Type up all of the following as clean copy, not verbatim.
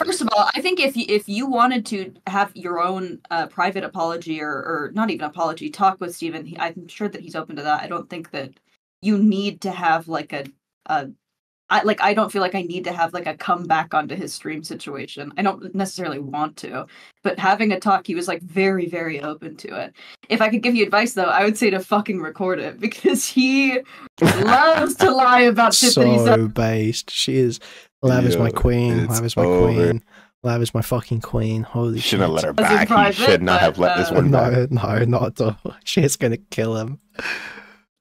First of all, I think if you wanted to have your own private apology or not even apology, talk with Steven, I'm sure that he's open to that. I don't think that you need to have like I don't feel like I need to have like a comeback onto his stream situation. I don't necessarily want to, but having a talk, he was like very, very open to it. If I could give you advice though, I would say to fucking record it because he loves to lie about shit that he's done. So based. She is. Lav is my queen. Lav is my queen. Lav is my fucking queen. Holy shit. Shouldn't have let her back. He should not have let this one back. No, not at all. She's gonna kill him.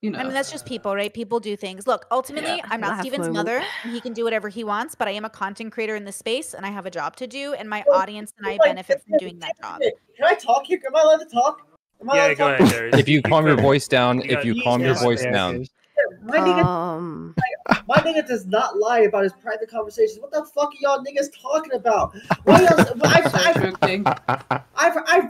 You know. I mean, that's just people, right? People do things. Look, ultimately, I'm not Steven's mother, and he can do whatever he wants, but I am a content creator in this space, and I have a job to do, and my audience and I benefit from doing that job. Can I talk here? Am I allowed to talk? Yeah, go ahead, Darius. If you calm your voice down, My nigga does not lie about his private conversations. What the fuck are y'all niggas talking about? Why I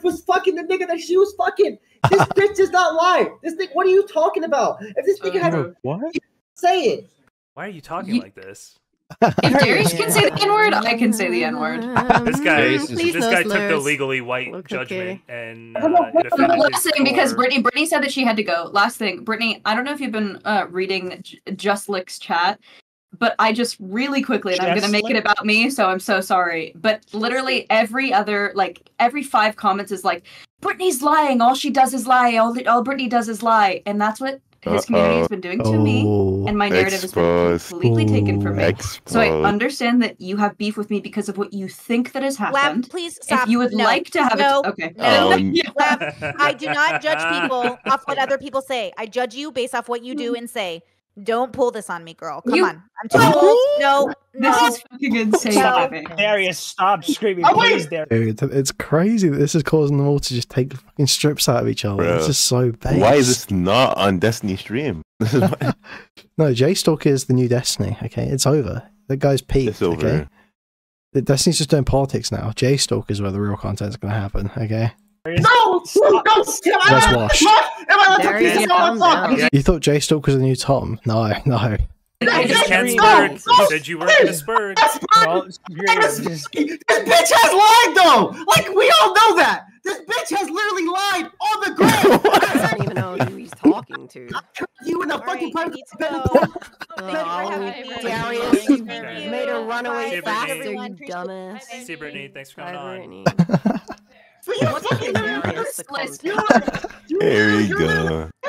was fucking the nigga that she was fucking. This bitch does not lie. This thing. What are you talking about? If this nigga had what? Say it. Why are you talking like this? If Darius can say the N-word, I can say the N-word. This guy took the legally white judgment and last thing, because Brittany said that she had to go. Last thing, Brittany, I don't know if you've been reading Just Lick's chat, but I just really quickly, and I'm gonna make it about me, so I'm so sorry. But literally every 5 comments is like, Brittany's lying. All she does is lie. All Brittany does is lie, and that's what his community has been doing to me, and my narrative has been completely taken from me. So I understand that you have beef with me because of what you think that has happened. Lab, please stop. If you would like to have it, okay. Lab, I do not judge people off what other people say. I judge you based off what you do and say. Don't pull this on me, girl. Come on. I'm too old. No. This is fucking insane. Darius, stop screaming, please, Darius. Dude, it's crazy that this is causing them all to just take fucking strips out of each other. This is so base. Why is this not on Destiny stream? No, J-Stalk is the new Destiny, okay? It's over. That guy's peaked, okay? Destiny's just doing politics now. J-Stalk is where the real content's going to happen, okay? No! Let's wash. You thought J-Stalk was the new Tom? No. You can't spurg. You said you weren't gonna spurg. This bitch has lied though! Like, we all know that! This bitch has literally lied on the ground! I don't even know who he's talking to. You in the fucking private Darius, you made her run away faster, you dumbass. See, Brittany, thanks for coming on. There you go. I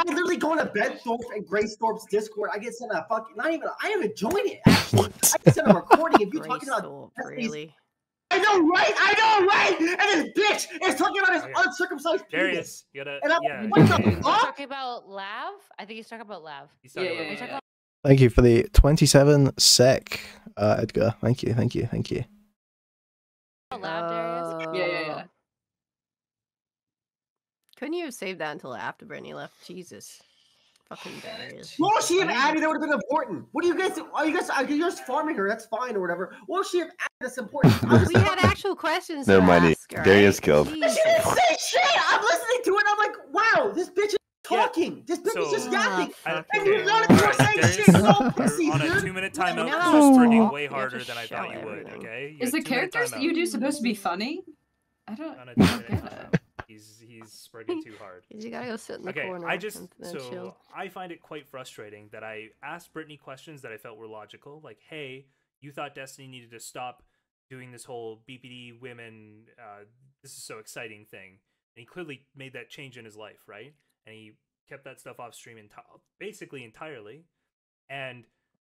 literally go to Benthorpe and Graystorp's Discord. I get sent a fucking I haven't joined it actually. I get sent a recording if you're talking about really. I know, right? And this bitch is talking about his uncircumcised Darius, you gotta. And yeah. What are you talking about? Lav? I think he's talking about Lav. Yeah. Thank you for the 27 sec, Edgar. Thank you. Lav, Darius? Yeah. Couldn't you have saved that until after Brittany left? Jesus. Fucking Darius. Well, she have added that would have been important. What do you guys do? You're just farming her, that's fine or whatever. Well, she have added that's important. We had actual questions. Never mind. Darius killed. She didn't say shit! I'm listening to it and I'm like, wow, this bitch is talking. This bitch is just yapping. And you know you were saying shit. So pussy, on a dude. 2-minute timeout, this was spurging way harder than I thought you would, okay? Is the characters that you do supposed to be funny? I don't get it. He's spreading too hard. You gotta go sit in the corner. I find it quite frustrating that I asked Brittany questions that I felt were logical, like, hey, you thought Destiny needed to stop doing this whole BPD women, this is so exciting thing, and he clearly made that change in his life, right? And he kept that stuff off stream basically entirely. And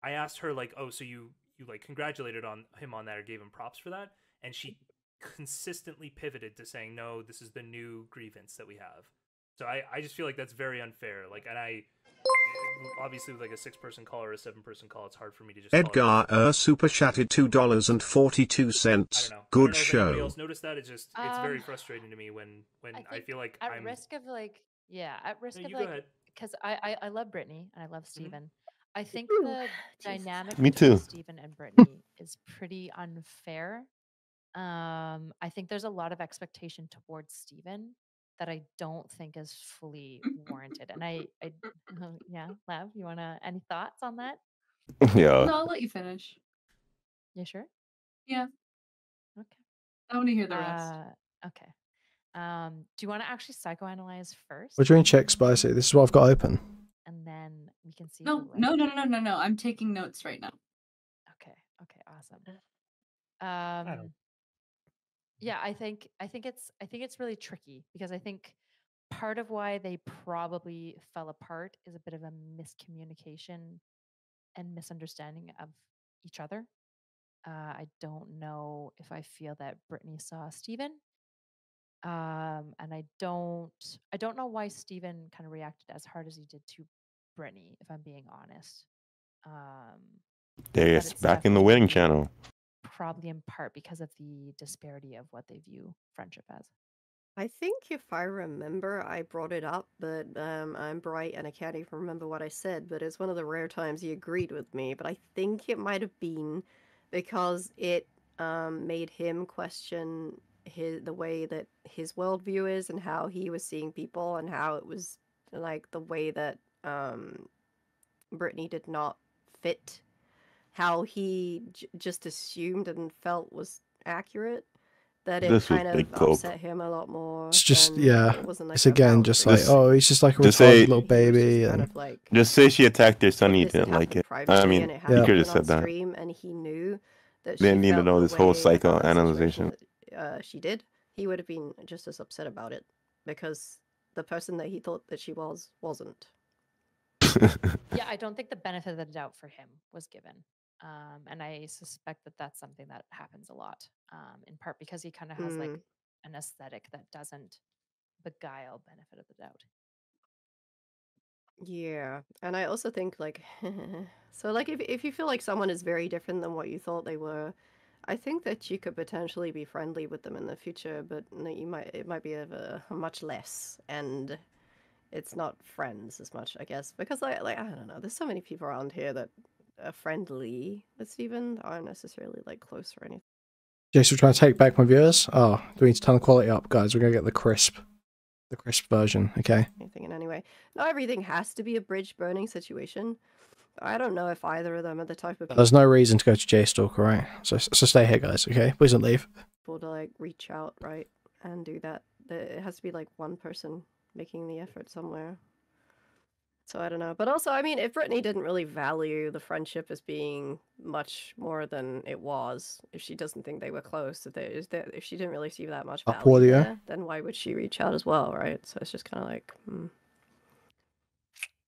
I asked her, like, oh, so you like congratulated him on that or gave him props for that? And she consistently pivoted to saying, no, this is the new grievance that we have. So I just feel like that's very unfair. Like, and I obviously with like a 6-person call or a 7-person call, it's hard for me to just Edgar super chatted $2.42. Good show. Anybody else notice that? It's very frustrating to me when I feel like at risk of like because I love Brittany and I love Steven. I think the dynamic between Steven and Brittany is pretty unfair. I think there's a lot of expectation towards Steven that I don't think is fully warranted. And yeah, Lav, you wanna any thoughts on that? Yeah. No, I'll let you finish. You sure? Yeah. Okay. I want to hear the rest. Okay. Do you want to actually psychoanalyze first? We're doing check spicy. This is what I've got open. And then we can see. No. I'm taking notes right now. Okay. Okay. Awesome. Yeah, I think it's really tricky because I think part of why they probably fell apart is a bit of a miscommunication and misunderstanding of each other. I don't know if I feel that Brittany saw Steven. And I don't know why Steven kind of reacted as hard as he did to Brittany, if I'm being honest. Darius back in the wedding channel. Probably in part because of the disparity of what they view friendship as. I think if I remember, I brought it up, but I'm bright and I can't even remember what I said, but it's one of the rare times he agreed with me. But I think it might have been because it made him question the way that his worldview is and how he was seeing people and how it was like the way that Brittany did not fit how he just assumed and felt was accurate. That it kind of upset him a lot more. It's just it wasn't like it's again just like he's just like a retarded little baby just and kind of like, just say she attacked their son. He didn't like it. I mean, he could have said that. And he knew that they didn't need to know this whole psychoanalyzation. She did. He would have been just as upset about it because the person that he thought that she wasn't. Yeah, I don't think the benefit of the doubt for him was given. And I suspect that that's something that happens a lot, in part because he kind of has like an aesthetic that doesn't beguile benefit of the doubt. Yeah, and I also think like, so like if you feel like someone is very different than what you thought they were, I think that you could potentially be friendly with them in the future, but it might be of a much less, and it's not friends as much, I guess, because like I don't know, there's so many people around here that are friendly with Steven, aren't necessarily like close or anything. Jason, we're trying to take back my viewers. Oh, do we need to turn the quality up, guys? We're gonna get the crisp version, okay? Anything in any way. Not everything has to be a bridge burning situation. I don't know if either of them are the type of people. There's no reason to go to J-Stalk, alright? So stay here, guys, okay? Please don't leave. People to like reach out, right, and do that. It has to be like one person making the effort somewhere. So I don't know. But also, I mean, if Brittany didn't really value the friendship as being much more than it was, if she doesn't think they were close, if she didn't really see that much value there, then why would she reach out as well, right? So it's just kind of like,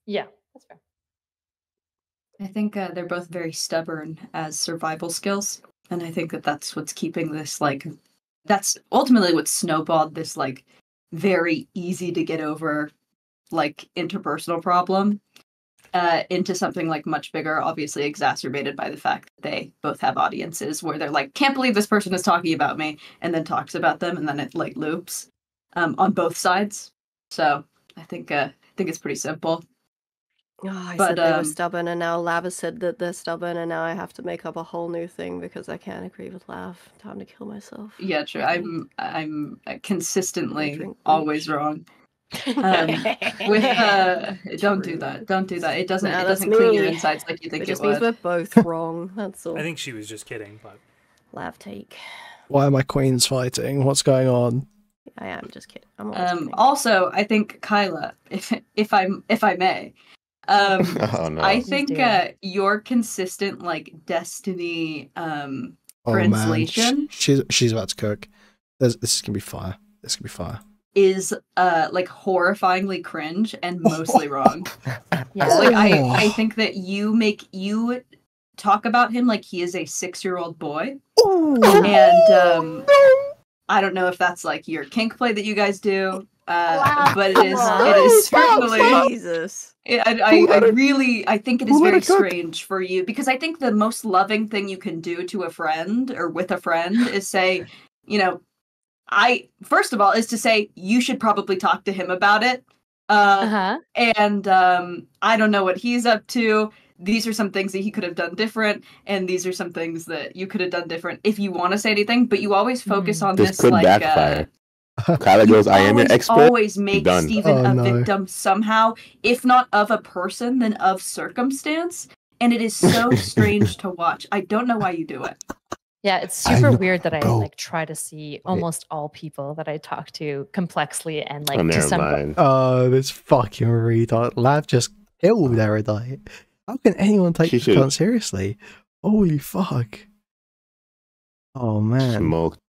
Yeah, that's fair. I think they're both very stubborn as survival skills. And I think that that's what's keeping this, like, that's ultimately what snowballed this, like, very easy to get over, like, interpersonal problem into something like much bigger, obviously exacerbated by the fact that they both have audiences where they're like, can't believe this person is talking about me, and then talks about them, and then it like loops on both sides. So I think it's pretty simple. I said they were stubborn, and now Lava said that they're stubborn, and now I have to make up a whole new thing because I can't agree with Lav. Time to kill myself. Yeah, true. I'm consistently always wrong. With don't do that. Don't do that. It doesn't clean your insides like you think it just would. means we're both wrong. That's all. I think she was just kidding, but Lav take. Why are my queens fighting? What's going on? I am just kidding. I'm always kidding. Also, I think Kyla, if I may, oh, no. I think your consistent like Destiny translation. She's about to cook. This is gonna be fire. This can be fire. Is like horrifyingly cringe and mostly wrong. Yeah, like I think that you talk about him like he is a 6-year-old boy. And I don't know if that's like your kink play that you guys do. But it is certainly Jesus. I think it is very strange for you, because I think the most loving thing you can do to a friend or with a friend is say, you know, first of all is to say you should probably talk to him about it. And I don't know what he's up to. These are some things that he could have done different, and these are some things that you could have done different if you want to say anything, but you always focus on this could like backfire. Kyla goes, I am your expert. Always make Steven a victim somehow, if not of a person, then of circumstance. and it is so strange to watch. I don't know why you do it. Yeah, it's super weird that I like try to see almost all people that I talk to complexly and like to some. Oh, this fucking retard. Lav just killed Erudite. How can anyone take this cunt seriously? Holy fuck. Oh man. Smoked.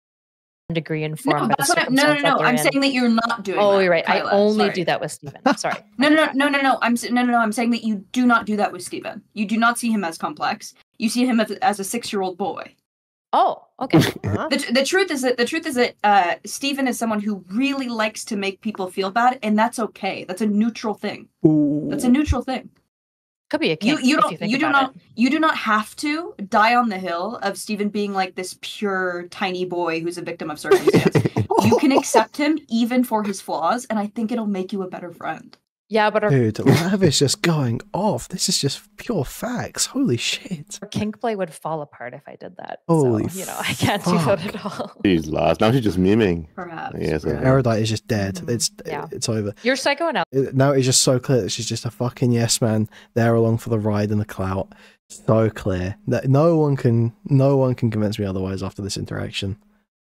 Degree in form. No. I'm saying that you're not doing. Oh, that, you're right. Kyla. I only do that with Steven. Sorry. No. I'm saying that you do not do that with Steven. You do not see him as complex. You see him as a 6-year-old boy. Oh, okay. The truth is that Steven is someone who really likes to make people feel bad, and that's okay. That's a neutral thing. Ooh. That's a neutral thing. Could be a kink. You do not have to die on the hill of Steven being like this pure tiny boy who's a victim of circumstance. You can accept him even for his flaws, and I think it'll make you a better friend. Yeah, but dude, Lav is just going off. This is just pure facts. Holy shit. Our kink play would fall apart if I did that. Holy so, I can't do that at all. She's lost. Now she's just miming. Perhaps. Yes, Erudite is just dead. It's over. You're psychoanalysis. Now it's just so clear that she's just a fucking yes man there along for the ride and the clout. So clear that no one can convince me otherwise after this interaction.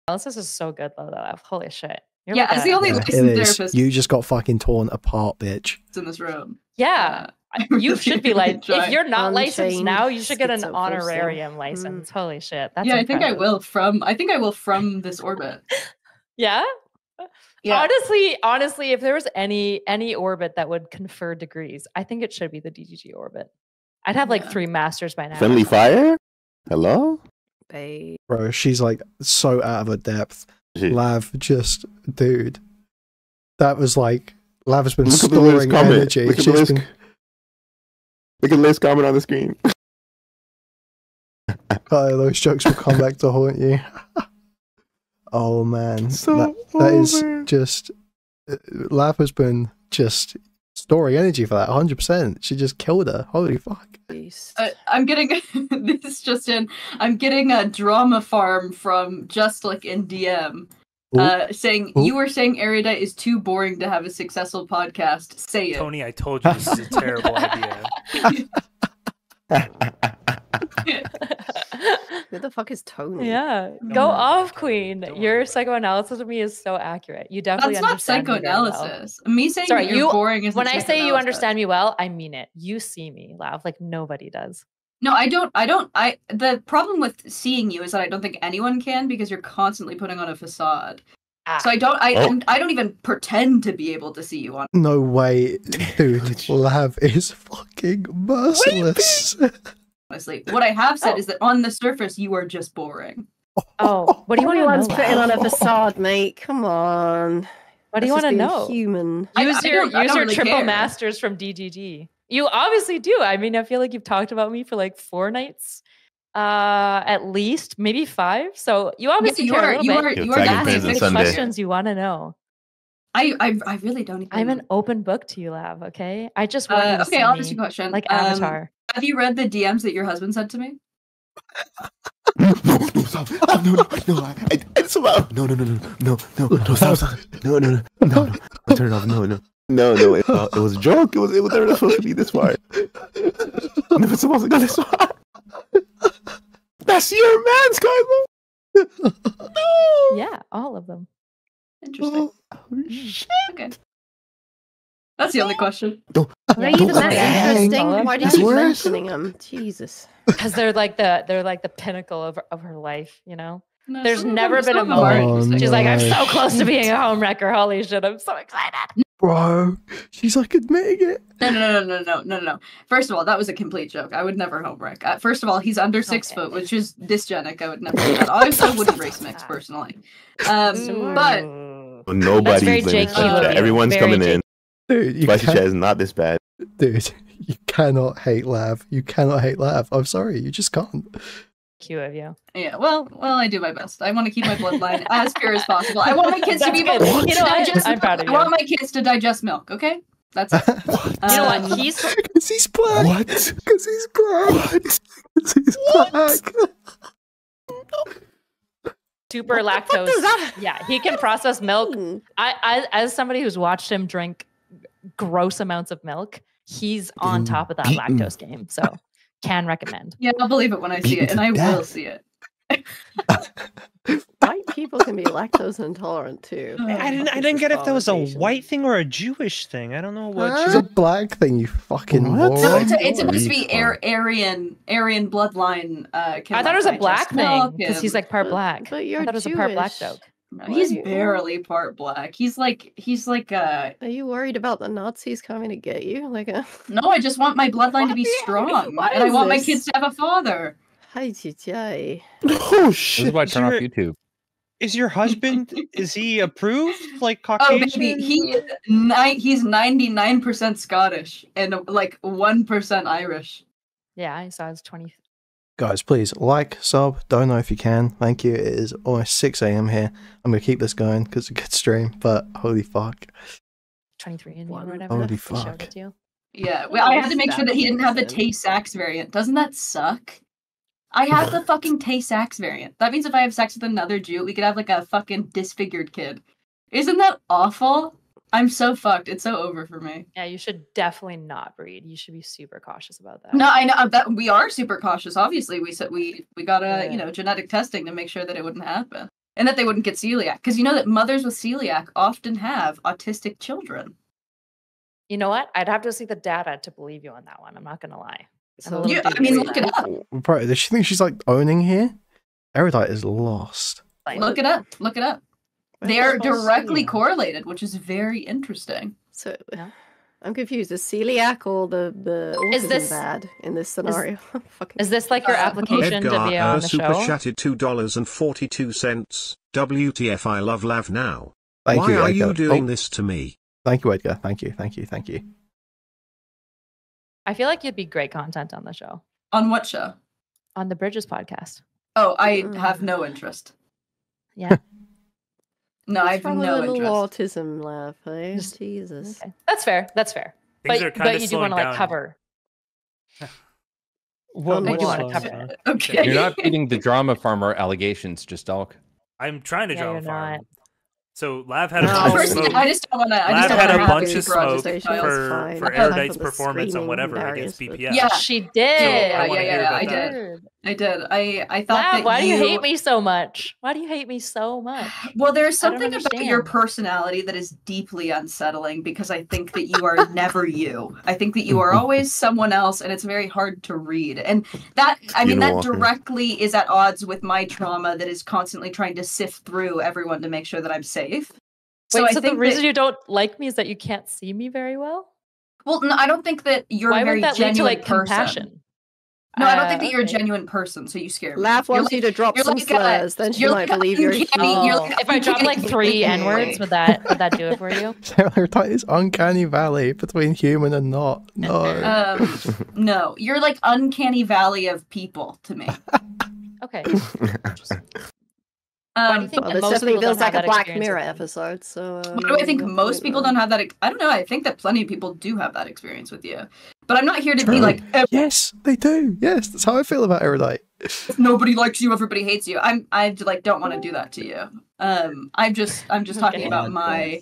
This is so good though. Holy shit. You're as the only licensed therapist. You just got fucking torn apart, bitch. In this room. Yeah. You should be like, if you're not licensed now, you should get an schizo honorarium license. Holy shit. That's yeah, incredible. I think I will from this orbit. Yeah? Yeah. Honestly, if there was any orbit that would confer degrees, I think it should be the DGG orbit. I'd have like 3 masters by now. Friendly fire? Hello? Bro, she's like so out of her depth. Lav, just dude. That was like Lav has been storing energy. Look at Liz comment on the screen. Oh, those jokes will come back to haunt you. Oh man, that is just Lav has been just storing energy for that 100%. She just killed her. Holy fuck. I'm getting this just in. I'm getting a drama farm from Just Like in DM. Saying you were saying Erudite is too boring to have a successful podcast. Say it. Tony, I told you this is a terrible idea. Who the fuck is Tony? Yeah. Go off, Queen. Your psychoanalysis of me is so accurate. You definitely understand. That's not psychoanalysis. Me saying sorry, you're boring is when I say you understand me well, I mean it. You see me, Lav, like nobody does. No, I don't. The problem with seeing you is that I don't think anyone can because you're constantly putting on a facade. So I don't even pretend to be able to see you on. No way, dude. Lav is fucking merciless. Honestly, what I have said is that on the surface you are just boring. Oh, what do you want to know? Putting on a facade, mate. Come on. What do you want to know? Human. Use your really triple care. masters from DGG. You obviously do. I mean, I feel like you've talked about me for like 4 nights, at least, maybe 5. So you obviously care a little bit. You are asking the questions you want to know. I really don't. I'm an open book to you, Lav. Okay, I just want you to see I'll me ask you a question. like Avatar. Have you read the DMs that your husband sent to me? No, stop. No, stop. No, stop. No. Turn it off. No. It was a joke. It was never supposed to be this far. Never supposed to go this far. That's your man's Kylo. No. Yeah, all of them. Interesting. Okay. That's the only question. Are you the most interesting? Why do you keep mentioning them? Jesus. Because they're like the pinnacle of her life, you know? No, There's never been a moment. She's like, I'm so close to being a homewrecker. Holy shit, I'm so excited. Bro, she's like admitting it. No. First of all, that was a complete joke. I would never homewreck. First of all, he's under 6 foot, which is dysgenic. I would never do that. I also wouldn't race mix personally. But nobody's everyone's coming in. Dude, Spicy chat is not this bad. Dude, you cannot hate Lav. You cannot hate Lav. I'm sorry, you just can't. Cute of you. Yeah, well, I do my best. I want to keep my bloodline as pure as possible. I want my kids to be able to digest. I'm proud of you. I want my kids to digest milk. Okay, that's it. You know what? Because he's black. What? Because he's black. Because he's black. Super lactose. Yeah, he can process milk. I as somebody who's watched him drink gross amounts of milk, he's on top of that lactose game. So can recommend. Yeah, I'll believe it when I see it, and I will see it. White people can be lactose intolerant too. I didn't get if that was a white thing or a Jewish thing. I don't know what. It's a black thing, you fucking moron. No, it's supposed to be Aryan bloodline. I thought it was a black thing because he's like part black. But you're I thought it was a part black joke. No, he's barely part black. He's like Are you worried about the Nazis coming to get you? No, I just want my bloodline to be strong, and I want my kids to have a father. Hi, Oh shit! This is why I turn off YouTube. Is your husband? Is he approved? Like Caucasian? Oh, baby, he's 99% Scottish and like 1% Irish. Yeah, I saw his 20. Guys, please like, sub, don't know if you can. Thank you. It is almost 6 a.m. here. I'm gonna keep this going because it's a good stream. But holy fuck! 23 and whatever. Holy fuck! Yeah, well, I had to make sure that he didn't have the Tay-Sachs variant. Doesn't that suck? I have the fucking Tay-Sachs variant. That means if I have sex with another Jew, we could have like a fucking disfigured kid. Isn't that awful? I'm so fucked. It's so over for me. Yeah, you should definitely not breed. You should be super cautious about that. No, I know that we are super cautious. Obviously, we said we got genetic testing to make sure that it wouldn't happen and that they wouldn't get celiac, because you know that mothers with celiac often have autistic children. You know what? I'd have to see the data to believe you on that one. I'm not gonna lie. So yeah, I mean, look it up. Bro, does she think she's like owning here? Erudite is lost. Look it up. Look it up. They are directly correlated, which is very interesting. So, I'm confused. Is celiac or the autism bad in this scenario? Is this like your application to be on the super show? chatted $2.42. WTF, I love Lav now. Thank Why you, are Edgar. you doing this to me? Thank you, Edgar. Thank you. I feel like you'd be great content on the show. On what show? On the Bridges podcast. Oh, I have no interest. Yeah. No, I have no interest. Autism laugh, eh? Jesus. Okay. That's fair. Things are kinda But you do want to slowing like down. cover. What you want to cover? Okay. You're not beating the drama farmer allegations, just Alk. I'm trying to Yeah, draw you're a farm. not. So Lav had a No, bunch of personally, smoke. I just don't want to. Lav had a bunch of smoke Fine. for Aside Erudite's from the performance on screaming whatever Darius, against but- BPS. Yeah. She did. I wanna hear about I that. did. I thought Lav, that why do you hate me so much? Why do you hate me so much? Well, there's I don't something about your understand. personality that is deeply unsettling because I think that you are never you. I think that you are always someone else, and it's very hard to read. And that, I mean, that directly is at odds with my trauma that is constantly trying to sift through everyone to make sure that I'm safe. Wait, so I think the reason that, you don't like me is that you can't see me very well? well, no, I don't think that you're Why a very would that lead to genuine like person. compassion? No, I don't think that you're a Okay. genuine person, so you scare me. Laugh You're wants you to drop you're some like slurs, then she you're might like believe you're uncanny- you're Oh, like if I drop like 3 N-words, would that do it for you? Erudite is uncanny valley between human and not. No. No, you're like uncanny valley of people to me. Okay. Um, do you think Well, that this most definitely people feels don't like have a that Black experience Mirror with you? episode. So, Why do I think most people don't have that? I don't know. I think that plenty of people do have that experience with you. But I'm not here to be like, Yes, they do. Yes, that's how I feel about Erudite. if nobody likes you, everybody hates you. I like don't want to do that to you. I'm just talking about my.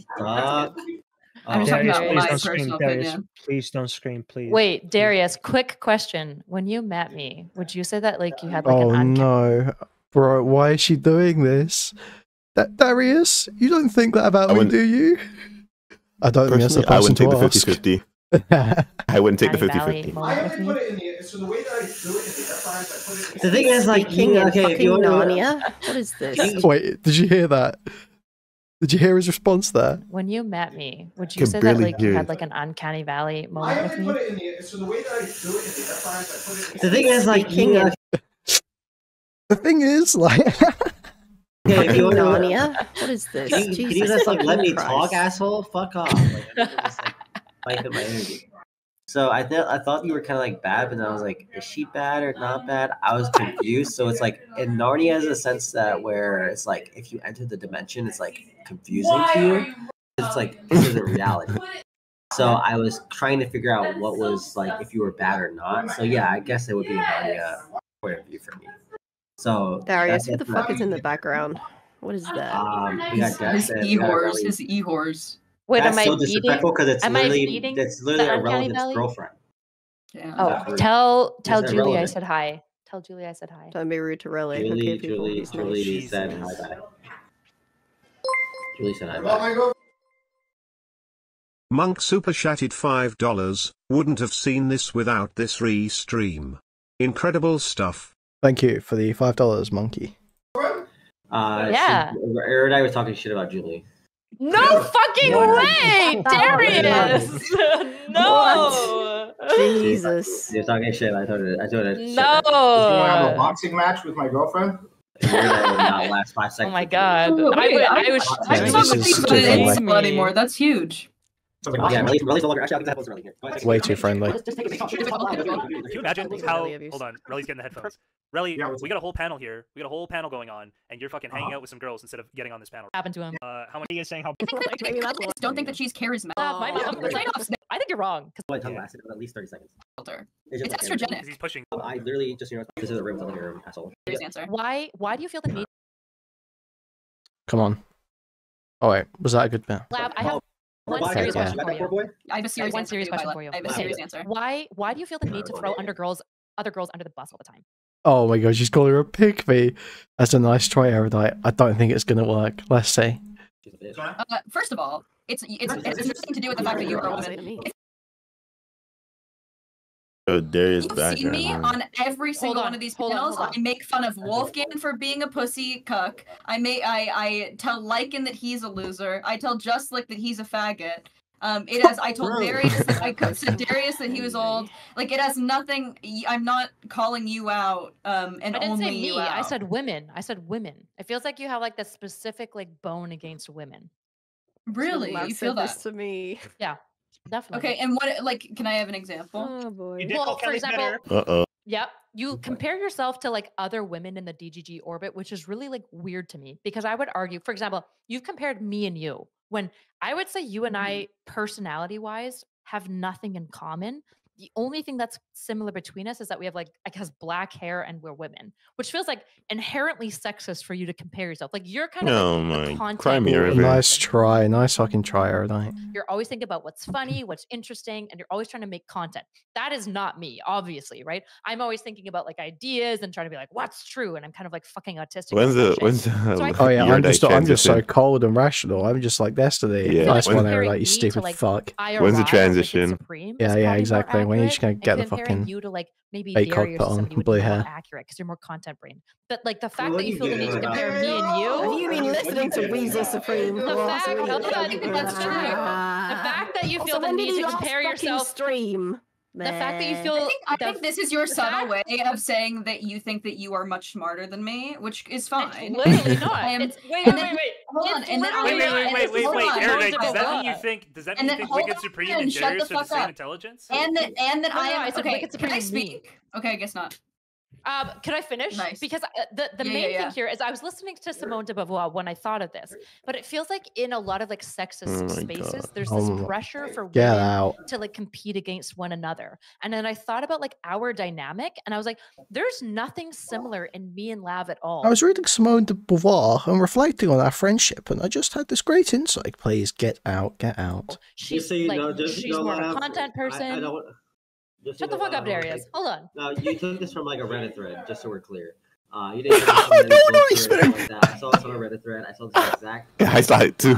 I'm just talking Darius, about please my don't scream. personal Darius, opinion. please don't scream, please. Wait, Darius, quick question. When you met me, would you say that like you had like Oh an uncanny... no, bro! Why is she doing this? Darius, you don't think that about me, do you? I don't think that's the Personally, I person wouldn't take to the ask. 50-50. I wouldn't take the Valley 50-50. moment with me? The thing is, like, King in okay, if fucking you want Narnia. What is this? Wait, did you hear that? Did you hear his response there? When you met me, would you Can say that barely like you hear had it. like an uncanny valley moment with me? The thing is, like, King in The thing is, like, okay, if you want Narnia. What is this? Can you Jesus just like let me fucking talk, Christ. asshole? Fuck off! Like, I'm just, like, fight my energy. So I thought you were kind of like bad, but then I was like, is she bad or not bad? I was confused. So it's like in Narnia is a sense that where it's like if you enter the dimension, it's like confusing to you. It's like this isn't reality. So I was trying to figure out what was like if you were bad or not. So yeah, I guess it would be a Narnia point of view for me. So Darius, that's who the fuck is in the background? What is that? We got His Dex, e-horse, his e-horse. Wait, That's am I so beating? disrespectful because it's Am I literally beating it's the literally a uncanny relative's valley? girlfriend. Yeah. Oh, tell Julie I said hi. Tell Julie I said hi. Don't be rude to Relay. Okay, people. He's nice. Julie said hi back. Julie said hi back. Monk super chatted $5. Wouldn't have seen this without this restream. Incredible stuff. Thank you for the $5, Monkey. Yeah. Erudite was talking shit about Julie. No fucking way, Darius! No. Jesus. You're talking shit. I told her. No. You want to have a boxing match with my girlfriend? Erudite would not last 5 seconds. Oh my god. I'm not doing anymore. That's huge. Yeah, release the logger. Actually, I'll get the headphones early here. Way too friendly. Can you imagine how? Hold on, Relly's getting the headphones. Relly, we got a whole panel here. We got a whole panel going on, and you're fucking hanging out with some girls instead of getting on this panel. Happened to him. How much are you saying? How? I don't think that she's charismatic. I think you're wrong. My tongue lasted at least 30 seconds. It's estrogenic. He's pushing. I literally just, this is a room, something in your room, asshole. Answer. Why do you feel the need? Come on. Oh wait, was that a good bit? Lab, I have one serious question for you. I have a serious question for you. I have a serious answer. Why do you feel the need to throw other girls under the bus all the time? Oh my god, she's calling her a pygmy. That's a nice try, Erudite. I don't think it's gonna work. Let's see. First of all, it's nothing to do with the fact that you are a woman. Darius You've back. seen me on every single one of these panels. I make fun of Wolfgang for being a pussy cuck. I tell Lycan that he's a loser. I tell Justlick that he's a faggot. I told Darius that I said Darius that he was old. Like, it has nothing. I'm not calling you out. And I didn't only say me. you out. I said women. It feels like you have like this specific like bone against women. Really, you feel that? To me. Yeah. Definitely. Okay, and what, like, can I have an example? Oh boy. Well, for example, Uh-oh. Yep. You compare yourself to like other women in the DGG orbit, which is really like weird to me because I would argue, for example, you've compared me and you when I would say you and I personality wise have nothing in common. The only thing that's similar between us is that we have like, I guess, black hair and we're women, which feels like inherently sexist for you to compare yourself. Like you're kind of like my, cry me a river. Nice try, nice fucking try, Erudite. You're always thinking about what's funny, what's interesting, and you're always trying to make content. That is not me, obviously, right? I'm always thinking about like ideas and trying to be like, what's true? And I'm kind of like fucking autistic. Oh yeah, I'm just so cold and rational. I'm just like Destiny. Yeah. Nice one, Erudite, you stupid fuck. When's the transition? Yeah, exactly. When are you just gonna get the fucking you to like maybe fake Darius cock or on, somebody would blue be more hair. accurate because you're more content brain. But like the fact that you feel the need to compare me and you. Have you been listening to Weasel Supreme? The fact, hold on, that's true. The fact that you feel the need to compare yourself. Stream. The fact that you feel. I think this is your subtle way of saying that you think that you are much smarter than me, which is fine. It's literally not. Wait. Hold on. And then wait. Erudite, does that mean you think Wicked Supreme and Darius are the same intelligence? And that I am. I said Okay, Wicked can I Supreme speak? Okay, I guess not. Can I finish? Nice. Because the main thing here is I was listening to Simone de Beauvoir when I thought of this, but it feels like in a lot of like sexist spaces, there's this pressure for women to like compete against one another. And then I thought about like our dynamic, and I was like, there's nothing similar in me and Lav at all. I was reading Simone de Beauvoir and reflecting on our friendship, and I just had this great insight. Please get out, get out. She's more of a content person. Shut the fuck up, Darius. Hold on. No, you took this from like a Reddit thread, just so we're clear. You didn't like that. I saw this on a Reddit thread. I saw this exact. I saw it too.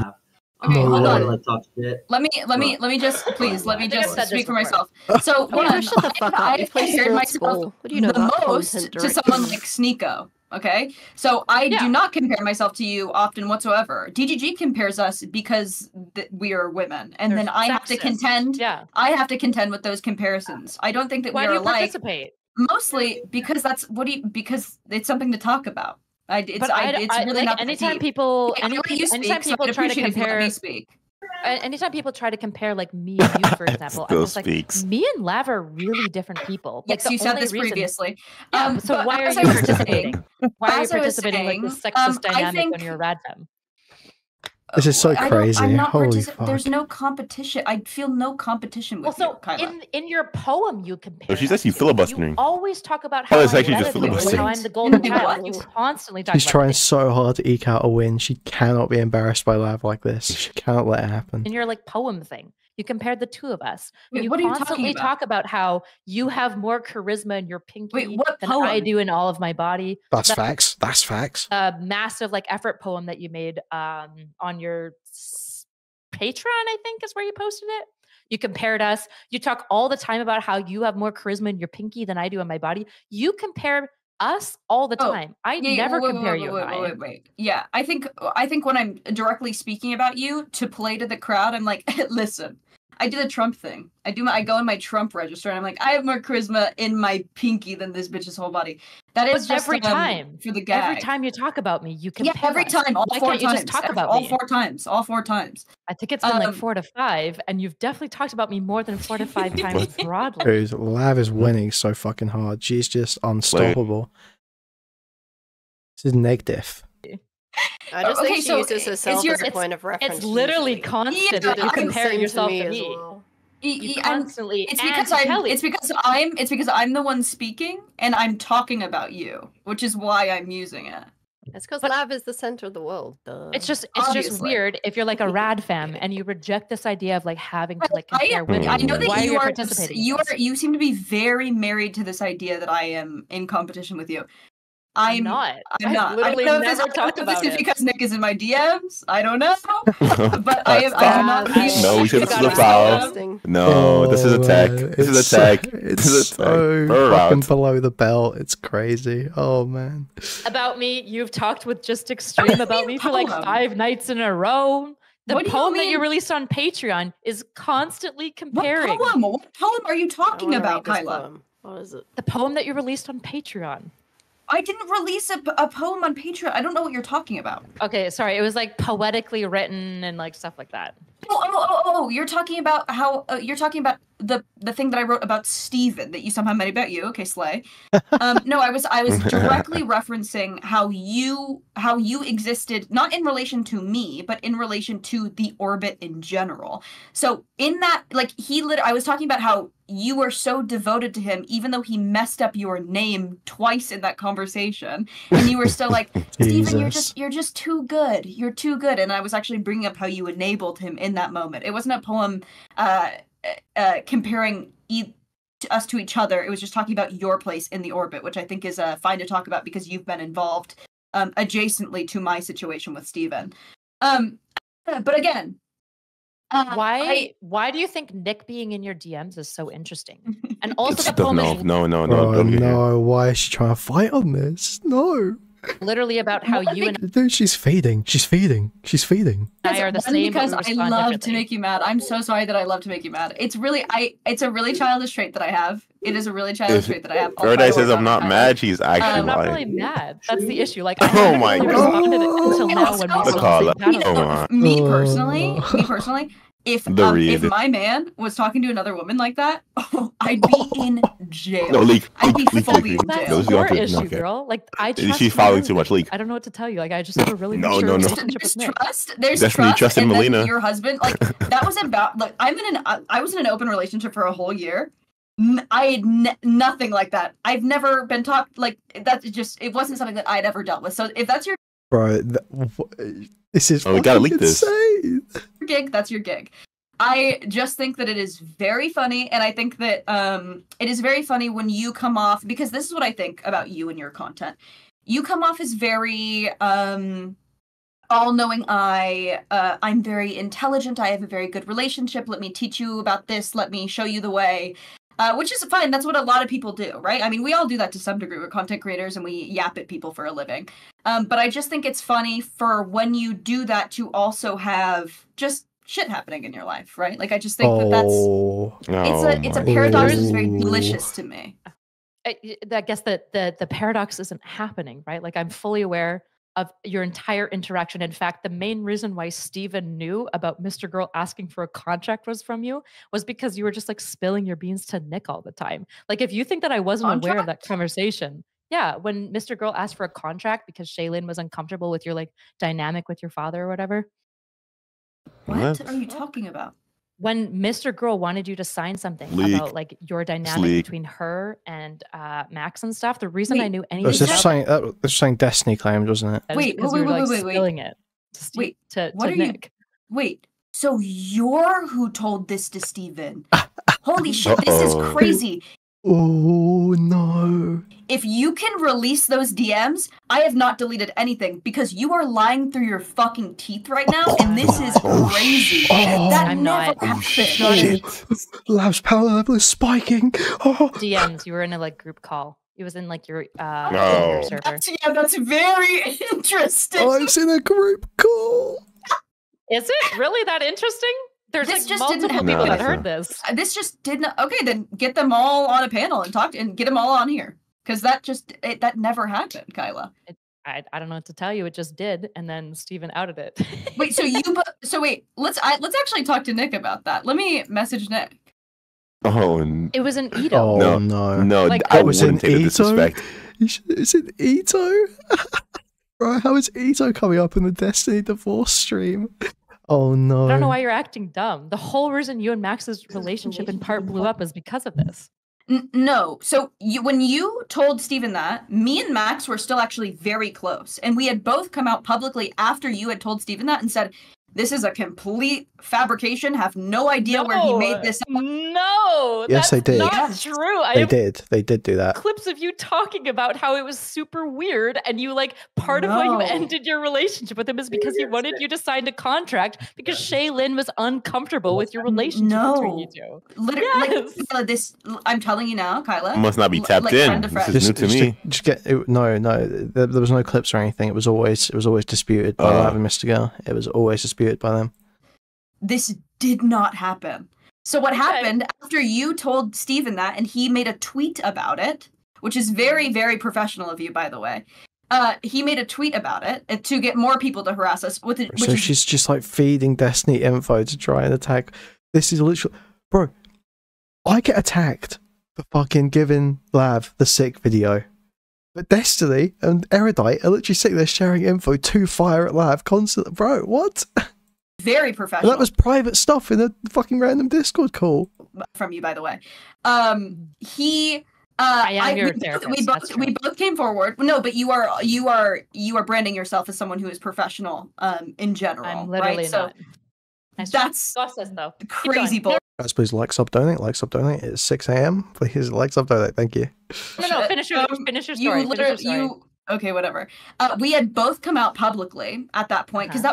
Okay, hold on. Like, talk shit. Let me just speak for myself. So one, shut the fuck up. I compared myself the most to someone like Sneeko. Okay, so I do not compare myself to you often whatsoever. DGG compares us because we are women, and then I have to contend. Yeah, I have to contend with those comparisons. I don't think that we are alike. Participate? Mostly because because it's something to talk about. It's really like, not. Anytime people try to compare. Anytime people try to compare like me and you, for example, I'm just like, me and Lav are really different people. Yes, you said this previously. Yeah, so why are you participating? Why are you participating like this sexist dynamic when you're Radfem? This is so crazy. I'm not Holy fuck. There's no competition. I feel no competition with you, Kyla. In your poem, you compare. She's actually filibustering. You always talk about how it's actually just filibustering. I'm the golden child. You constantly talk She's about trying so hard to eke out a win. She cannot be embarrassed by Lav like this. She cannot let it happen. in your like poem thing. You compared the two of us. Wait, And you what are you constantly talking about? talk about how you have more charisma in your pinky what than poem? I do in all of my body. That's facts. That's facts. A massive like effort poem that you made on your Patreon, I think is where you posted it. You compared us. You talk all the time about how you have more charisma in your pinky than I do in my body. You compare us all the time. I never compare you and I. Wait. Yeah, I think when I'm directly speaking about you to play to the crowd, I'm like, listen, I do the Trump thing. I go in my Trump register and I'm like, I have more charisma in my pinky than this bitch's whole body. That is just every time for the gag. Every time you talk about me, you compare. Yeah, every time, all Why 4 can't you times. just talk about all me? 4 times. All 4 times. I think it's been like 4 to 5, and you've definitely talked about me more than 4 to 5 times broadly. Dude, Lav is winning so fucking hard. She's just unstoppable. This is negative. I just think she uses herself as a point of reference. It's literally constant that you compare yourself to me. Well. Constantly. It's because I'm the one speaking and I'm talking about you, which is why I'm using it. It's because Lav is the center of the world. Duh. It's just weird if you're like a rad fam and you reject this idea of like having to like compare women. I know that Why you are participating. you seem to be very married to this idea that I am in competition with you. I'm not. I've literally never talked about this it. is because Nick is in my DMs. I don't know, but I do not. No, we should have the foul. No, this is attack. This is attack. It's so fucking below the belt. It's crazy. Oh man. About me, you've talked with Just Extreme about me for like 5 nights in a row. The poem that you released on Patreon is constantly comparing. What poem are you talking about, Kyla? What is it? The poem that you released on Patreon. I didn't release a poem on Patreon. I don't know what you're talking about. Okay, sorry. It was like poetically written and like stuff like that. Oh! You're talking about how you're talking about the thing that I wrote about Steven that you somehow made about you. Okay, slay. No, I was directly referencing how you existed not in relation to me, but in relation to the orbit in general. So in that, like I was talking about how you were so devoted to him, even though he messed up your name twice in that conversation, and you were still like, Steven, you're just too good. You're too good. And I was actually bringing up how you enabled him in that moment. It wasn't a poem comparing us to each other. It was just talking about your place in the orbit, which I think is fine to talk about because you've been involved adjacently to my situation with Steven. But again, why do you think Nick being in your DMs is so interesting? And also the poem no, why is she trying to fight on this? No. Literally about how you and dude, she's feeding. I are the same. Because I love to make you mad. I'm so sorry that I love to make you mad. It's a really childish trait that I have. It is a really childish trait that I have. Paradise says I'm not mad. She's actually I'm not lying. really mad. That's the issue. Like, oh my god. Until now, when me personally, if my man was talking to another woman like that, I'd be in jail. No, leak. I'd be fully in That's jail. your issue, girl. Like, I trust she's following too much, leak. I don't know what to tell you. Like, I just have a really mature relationship with Nick. There's Destiny, trust, and then Melina. your husband. Like that was about. Like I was in an open relationship for a whole year. I had nothing like that. I've never been talked like that's just. It wasn't something that I'd ever dealt with. So if that's your this is we gotta leak this. Gig. That's your gig. I just think that it is very funny, and I think that it is very funny when you come off, because this is what I think about you and your content. You come off as very all-knowing I'm very intelligent, I have a very good relationship, let me teach you about this, let me show you the way. Which is fine, that's what a lot of people do, right? I mean, we all do that to some degree. We're content creators and we yap at people for a living. But I just think it's funny for when you do that to also have just shit happening in your life, right? Like I just think it's a paradox that's very delicious to me. I guess that the paradox isn't happening, right? Like I'm fully aware of your entire interaction. In fact, the main reason why Steven knew about Mr. Girl asking for a contract was from you was because you were just like spilling your beans to Nick all the time. Like if you think that I wasn't aware of that conversation, yeah, when Mr. Girl asked for a contract because Shaylin was uncomfortable with your like dynamic with your father or whatever. What are you talking about? When Mr. Girl wanted you to sign something about like your dynamic between her and Max and stuff, the reason I knew anything about it, saying Destiny claimed, wasn't it? Wait, spilling it what to are Nick. Wait, So you're who told this to Steven. Holy shit, this is crazy. Oh no. If you can release those DMs, I have not deleted anything because you are lying through your fucking teeth right now, and this is crazy. That never happened. Lab's power level is spiking. DMs, you were in a like group call. It was in like your server. That's very interesting. I was in a group call. Is it really that interesting? There's This like just multiple didn't people happen. that heard this. This just didn't. Okay, then get them all on a panel and talk and get them all on here because that never happened, Kyla. I don't know what to tell you. It just did, and then Steven outed it. Wait, let's actually talk to Nick about that. Let me message Nick. It was an Ito. Oh no! Like, I was wouldn't in take the Ito. disrespect. Is it Ito? Right? How is Ito coming up in the Destiny divorce stream? Oh no! I don't know why you're acting dumb. The whole reason you and Max's relationship in part blew up is because of this. No. So when you told Steven that, me and Max were still actually very close. And we had both come out publicly after you had told Steven that and said, this is a complete fabrication, have no idea where he made this up. No, Yes, they did. Not true. They did do that. Clips of you talking about how it was super weird, and you like part of why you ended your relationship with him is because he wanted you to sign a contract because Shaylin was uncomfortable with your relationship between you two. Literally, like this. I'm telling you now, Kyla. Must not be tapped in. This is new to me. Just get no. There was no clips or anything. It was always disputed by Lab and Mr. Girl. It was always disputed by them. This did not happen. So what happened after you told Steven that and he made a tweet about it, which is very, very professional of you, by the way. He made a tweet about it to get more people to harass us. She's just like feeding Destiny info to try and attack. This is literally, bro. I get attacked for fucking giving Lav the sick video, but Destiny and Erudite are literally sitting there sharing info to fire at Lav constantly. Bro, what? Very professional. And that was private stuff in a fucking random Discord call. From you, by the way. We both came forward. No, but you are branding yourself as someone who is professional in general. I'm literally right? not. That's crazy bull. Guys, please like, sub, donate. Like, sub, donate. It's 6 a.m. Please like, sub, donate. Thank you. No, finish your story. Okay, whatever. We had both come out publicly at that point because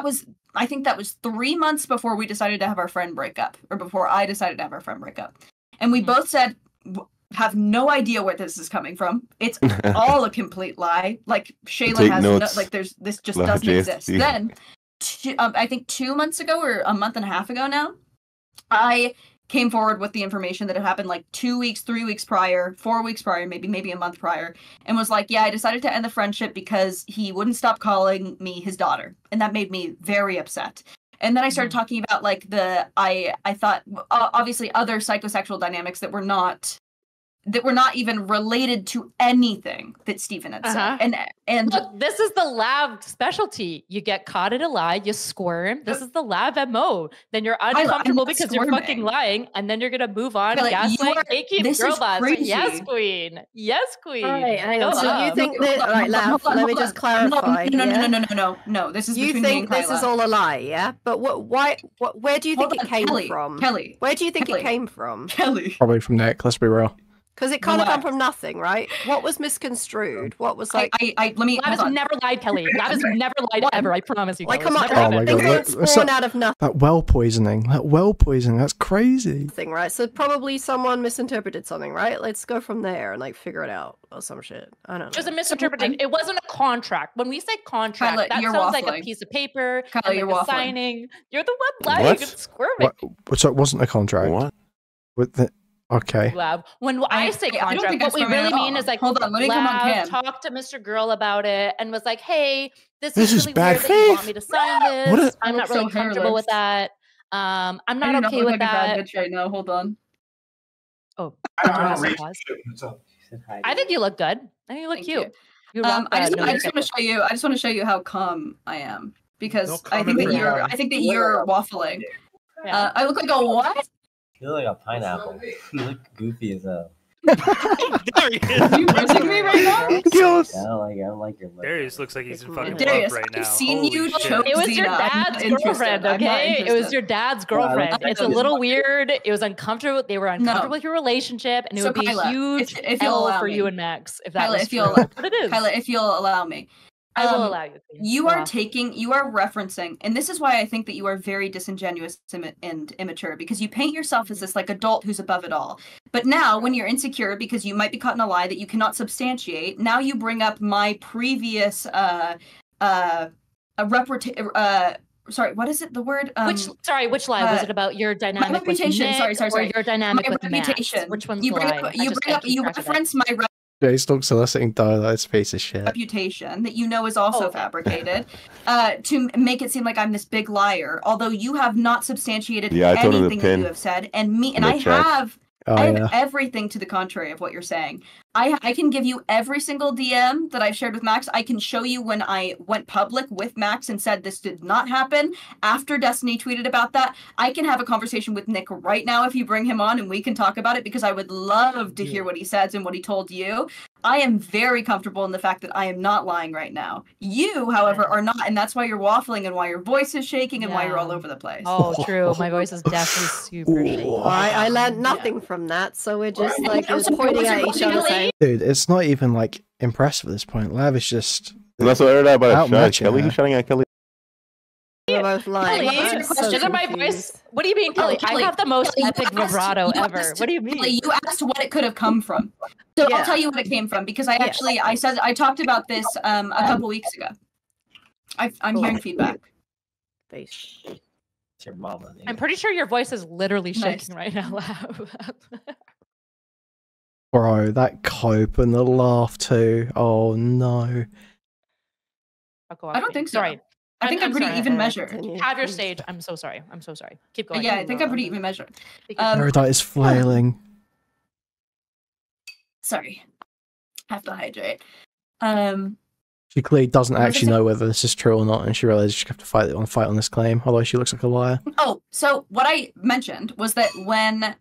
I think that was 3 months before we decided to have our friend break up, or before I decided to have our friend break up. And we both said, have no idea where this is coming from. It's all a complete lie. Like, Shayla has this just doesn't exist. Then, I think 2 months ago or a month and a half ago now, I came forward with the information that had happened like 2 weeks, 3 weeks prior, 4 weeks prior, maybe a month prior, and was like, yeah, I decided to end the friendship because he wouldn't stop calling me his daughter. And that made me very upset. And then I started talking about like I thought obviously other psychosexual dynamics that were not even related to anything that Steven had said. And look, this is the Lab specialty. You get caught in a lie, you squirm. This is the Lab MO. Then you're uncomfortable because you're fucking lying, and then you're gonna move on. Gaslight, gatekeep, girl boss. Yes, queen. Yes, queen. All right, hang on. So you think that? All right, Lav, let me just clarify. No. This is you between me and think this is all a lie, yeah? But where do you think it came from? Kelly. Where do you think it came from? Kelly. Probably from Nick. Let's be real. Because it can't have come from nothing, right? What was misconstrued? What was like? Let me. Lab has never lied, Kelly. Lab has never lied ever. I promise you. Like, come on, oh my god, spawn out of nothing. That well poisoning. That's crazy. Thing, right? So probably someone misinterpreted something, right? Let's go from there and like figure it out or some shit. I don't know. Just a misinterpretation. It wasn't a contract. When we say contract, Kyla, that sounds like a piece of paper. Kyla, and like a signing. You're the one lying and squirming. So it wasn't a contract. What? With the okay. Lab. When I say contract, what we really mean is like, hold on, let me come on cam. Talk to Mr. Girl about it and was like, hey, this is really bad weird that you want me to sign this. I'm not really comfortable with that. I'm not okay with that. Bitch right now. Hold on. Oh, I think you look good. I think you look cute. I just want to show you how calm I am because I think that you're waffling. I look like a what? You look like a pineapple. You look goofy as hell. Darius, Are you missing me right now? I don't like your lip. Darius looks like he's in fucking Darius, love right now. I've seen Holy you shit. choke It was your Xena. I'm not dad's interested. girlfriend, I'm not okay? It was interested. your dad's Well, I girlfriend. like It's a little weird. It was uncomfortable. They were uncomfortable with your relationship, and it So would be Kyla, a huge if you'll L allow for me. you and Max if that Kyla, was if true. you'll, But it is. Kyla, if you'll allow me. I will allow you. Queen. You Go are off. you are referencing, and this is why I think that you are very disingenuous and immature, because you paint yourself as this like adult who's above it all. But now, when you're insecure because you might be caught in a lie that you cannot substantiate, now you bring up my previous sorry, what is it? The word? Which lie was it about? Your dynamic my reputation. with Nick, Sorry. or your dynamic My with reputation. Max? Which one's You the bring lie? up. You reference my Jay Stokes soliciting dialogue. It's a piece of shit. reputation that you know is also fabricated, to make it seem like I'm this big liar. Although you have not substantiated Yeah, I told him to anything that you pin have said, and me, in and the I chat. have. Oh, I have yeah. everything to the contrary of what you're saying. I can give you every single DM that I've shared with Max. I can show you when I went public with Max and said this did not happen after Destiny tweeted about that. I can have a conversation with Nick right now if you bring him on and we can talk about it, because I would love to hear what he says and what he told you. I am very comfortable in the fact that I am not lying right now. You, however, are not, and that's why you're waffling and why your voice is shaking and why you're all over the place. Oh, true. My voice is definitely super shaky. I learned nothing from that, so we're just like pointing at each other saying, Dude, it's not even like impressive at this point. Lav is just NotSoErudite by a shot. outmatching Kelly, her. who's shouting at Kelly? we're both lying. Kelly, I'm so isn't my confused. voice? What do you mean, Kelly? I have the most epic vibrato ever. What do you mean? Kelly, you asked what it could have come from. So I'll tell you what it came from, because I actually I talked about this a couple weeks ago. I'm hearing feedback. It's your mama. I'm pretty sure your voice is literally shaking right now. Bro, that cope and the laugh too. Oh no. I don't think so. Sorry. I think I'm pretty sorry. even measured. Have your stage. I'm so sorry. Keep going. Yeah, I think I'm pretty even measured. Erudite is flailing. Sorry. Have to hydrate. She clearly doesn't What was actually it? know whether this is true or not, and she realizes she have to fight on this claim, although she looks like a liar. Oh, so what I mentioned was that when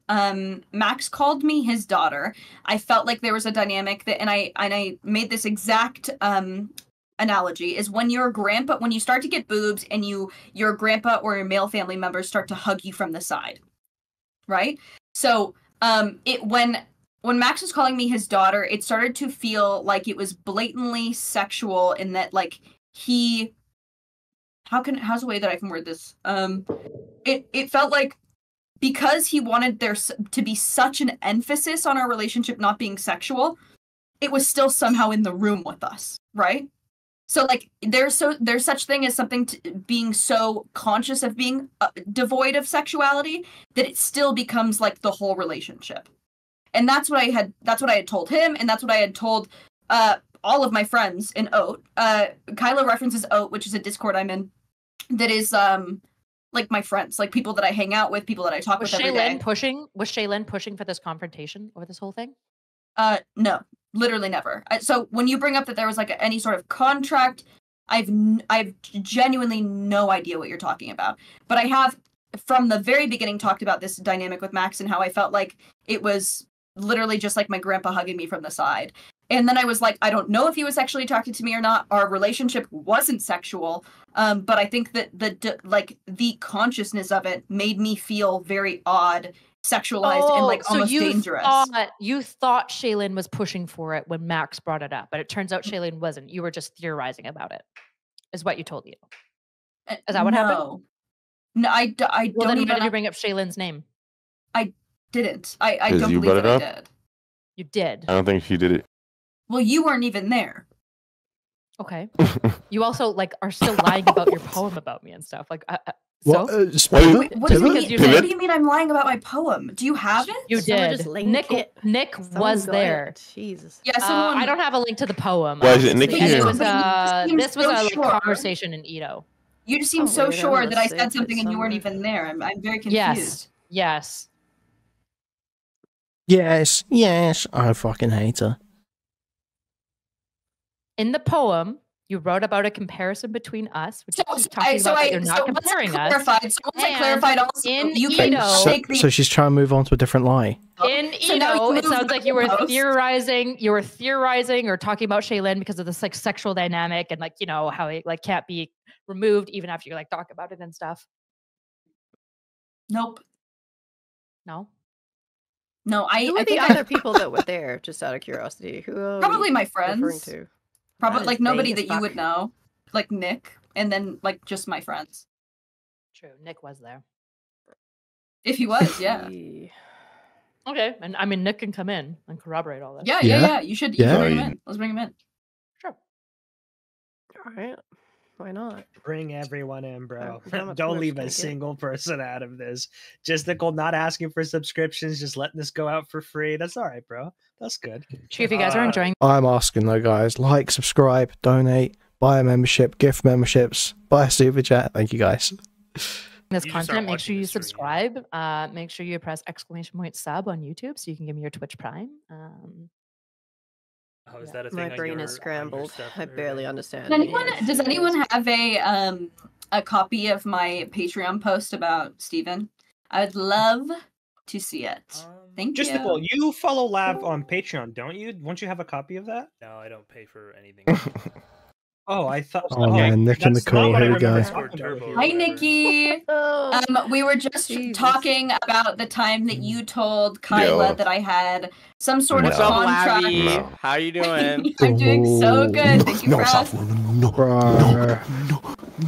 Max called me his daughter, I felt like there was a dynamic that, and I made this exact analogy, is when when you start to get boobs and your grandpa or your male family members start to hug you from the side, right? So when Max was calling me his daughter, it started to feel like it was blatantly sexual, in that like how's a way that I can word this? It felt like, because he wanted there to be such an emphasis on our relationship not being sexual, it was still somehow in the room with us, right? So like there's such thing as something being so conscious of being devoid of sexuality that it still becomes like the whole relationship. And that's what I had told him, and that's what I had told all of my friends in Oat. Kyla references Oat, which is a Discord I'm in, that is like my friends, like people that I hang out with, people that I talk with every day. Was Shaylin pushing for this confrontation over this whole thing? No, literally never. So when you bring up that there was like any sort of contract, I've genuinely no idea what you're talking about. But I have, from the very beginning, talked about this dynamic with Max and how I felt like it was literally just like my grandpa hugging me from the side. And then I was like, I don't know if he was sexually attracted to me or not. Our relationship wasn't sexual, but I think that the consciousness of it made me feel very odd, sexualized, and like almost dangerous. You thought Shaylin was pushing for it when Max brought it up, but it turns out Shaylin wasn't. You were just theorizing about it, is what you told you. Is that what happened? No, I don't. Well, then why did you bring up Shaylin's name? I didn't. I don't you believe brought that it I up? did. You did. I don't think she did it. Well, you weren't even there. Okay. You also like are still lying about your poem about me and stuff. Like, What? Wait, what do you mean I'm lying about my poem? Do you have it? You did. Nick was there. Jesus. Yeah, someone... I don't have a link to the poem. Why is it Nick obviously. here? This was a like, sure. conversation in Edo. You just seem so sure that I said something and you weren't even there. I'm very confused. Yes. Yes. I fucking hate her. In the poem, You wrote about a comparison between us, which you keep talking about that you're not comparing us. Once I clarified also, you can take the... So she's trying to move on to a different lie. In Edo, it sounds like you were theorizing. You were theorizing or talking about Shaylin because of this like sexual dynamic and like how it like can't be removed even after you like talk about it and stuff. Nope. No. No, Who are the other people that were there? Just out of curiosity, who probably my friends. Referring to? Probably like nobody that you would know, like Nick, and then like just my friends. True, Nick was there. If he was, yeah. Okay, and I mean Nick can come in and corroborate all this. Yeah. You should bring him in. Let's bring him in. Sure. All right. Why not? Bring everyone in, bro. Don't leave a single person out of this. Just Nicole not asking for subscriptions, just letting this go out for free. That's all right, bro. That's good. Sure, if you guys are enjoying. I'm asking though, guys. Like, subscribe, donate, buy a membership, gift memberships, buy a super chat. Thank you, guys. This content, make sure you subscribe. Make sure you press / sub on YouTube so you can give me your Twitch Prime. Is that a thing? My brain is scrambled. I barely understand. Does anyone have a copy of my Patreon post about Steven? I would love to see it. Thank you. Just Nicole, you follow Lav on Patreon, don't you? Won't you have a copy of that? No, I don't pay for anything. Oh, I thought. Oh man, Nick and Nicole, here we go. Hi, Nikki. We were just talking about the time that you told Kyla that I had some sort of contract. No. How you doing? I'm doing so good. Thank you for asking.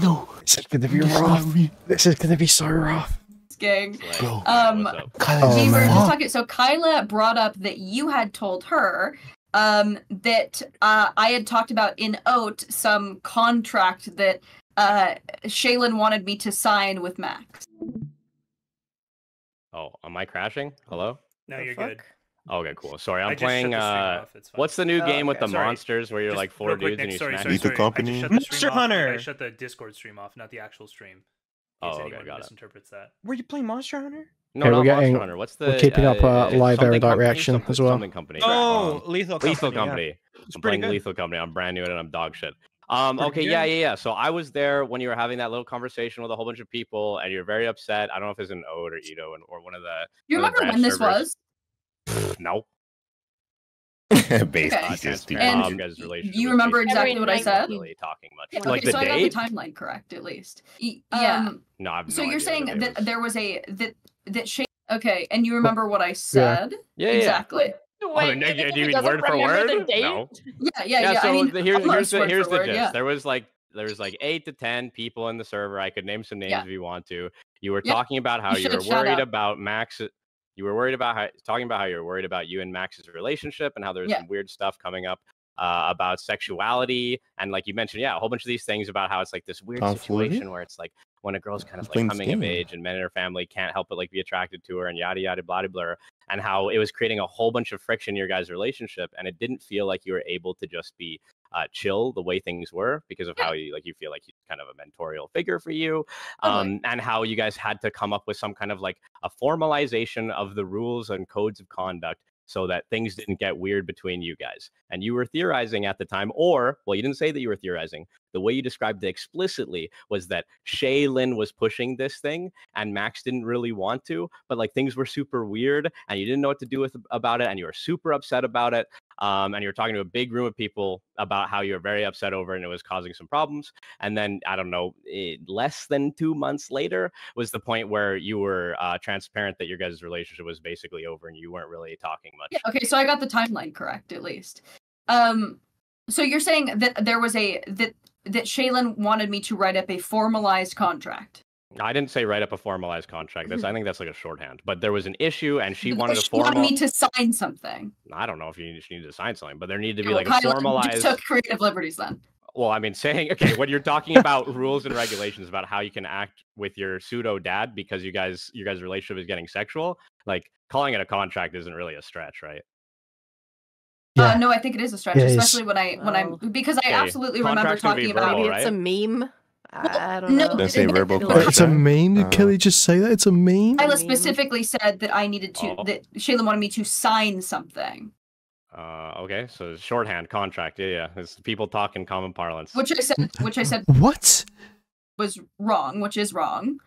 No. This is gonna be rough. This is gonna be so rough. Gang. We were just talking. So Kyla brought up that you had told her that I had talked about in Oat some contract that Shaylin wanted me to sign with Max. Oh, am I crashing? Hello? No, you're good. Okay, cool. Sorry, I'm playing. What's the new game with the monsters where you're like 4 dudes and you smash? Lethal Company. Monster Hunter. I shut the Discord stream off, not the actual stream. Oh, okay, got it. Misinterprets that. Were you playing Monster Hunter? No, not Monster Hunter. What's the? We're keeping up live erudite reaction as well. Company. Oh, Lethal Company. Lethal Company. Yeah. I'm playing Lethal Company. I'm brand new at it and I'm dog shit. Okay, yeah. So I was there when you were having that little conversation with a whole bunch of people, and you're very upset. I don't know if it's in Ode or Edo or one of the. You remember when this was? No. Basically, and you remember exactly what I said? Really talking much. Yeah, like so the I got date? the timeline correct, at least. Yeah. No, I've so no you're idea saying what the that there was that Shay. Okay, and you remember what I said? Yeah. Exactly. Wait, do you mean word for word? No. Yeah. So I mean, here's the gist. Yeah. There was like 8 to 10 people in the server. I could name some names if you want to. You were talking about how you were worried about Max. You were worried about talking about how you were worried about you and Max's relationship and how there's some weird stuff coming up about sexuality. And like you mentioned, a whole bunch of these things about how it's like this weird situation where it's like when a girl's kind of like coming of age and men in her family can't help but like be attracted to her and yada, yada, blah, blah, blah. And how it was creating a whole bunch of friction in your guys' relationship. And it didn't feel like you were able to just be chill the way things were because of how you feel like he's kind of a mentorial figure for you, and how you guys had to come up with some kind of like a formalization of the rules and codes of conduct so that things didn't get weird between you guys. And you were theorizing at the time, or, well, you didn't say that you were theorizing. The way you described it explicitly was that Shaylin was pushing this thing and Max didn't really want to, but like things were super weird and you didn't know what to do about it and you were super upset about it. And you were talking to a big room of people about how you were very upset over it and it was causing some problems. And then, I don't know, less than 2 months later was the point where you were transparent that your guys' relationship was basically over and you weren't really talking much. Yeah, okay, so I got the timeline correct, at least. So you're saying that there was that Shaylin wanted me to write up a formalized contract. I didn't say write up a formalized contract. I think that's like a shorthand. But there was an issue, and she wanted to wanted me to sign something. I don't know if you need to sign something, but there needed to be like a formalized. Just took creative liberties then. Well, I mean, saying when you're talking about rules and regulations about how you can act with your pseudo dad because your guys' relationship is getting sexual, like calling it a contract isn't really a stretch, right? Yeah. No, I think it is a stretch, especially when I'm because I absolutely remember talking about maybe it's a meme. I don't know. That's a verbal contract. It's a meme. Did Kelly just say that? It's a meme. Kyla specifically said that I needed to that Shaylin wanted me to sign something. Okay, so shorthand contract. Yeah. It's people talk in common parlance. Which I said What? was wrong, which is wrong.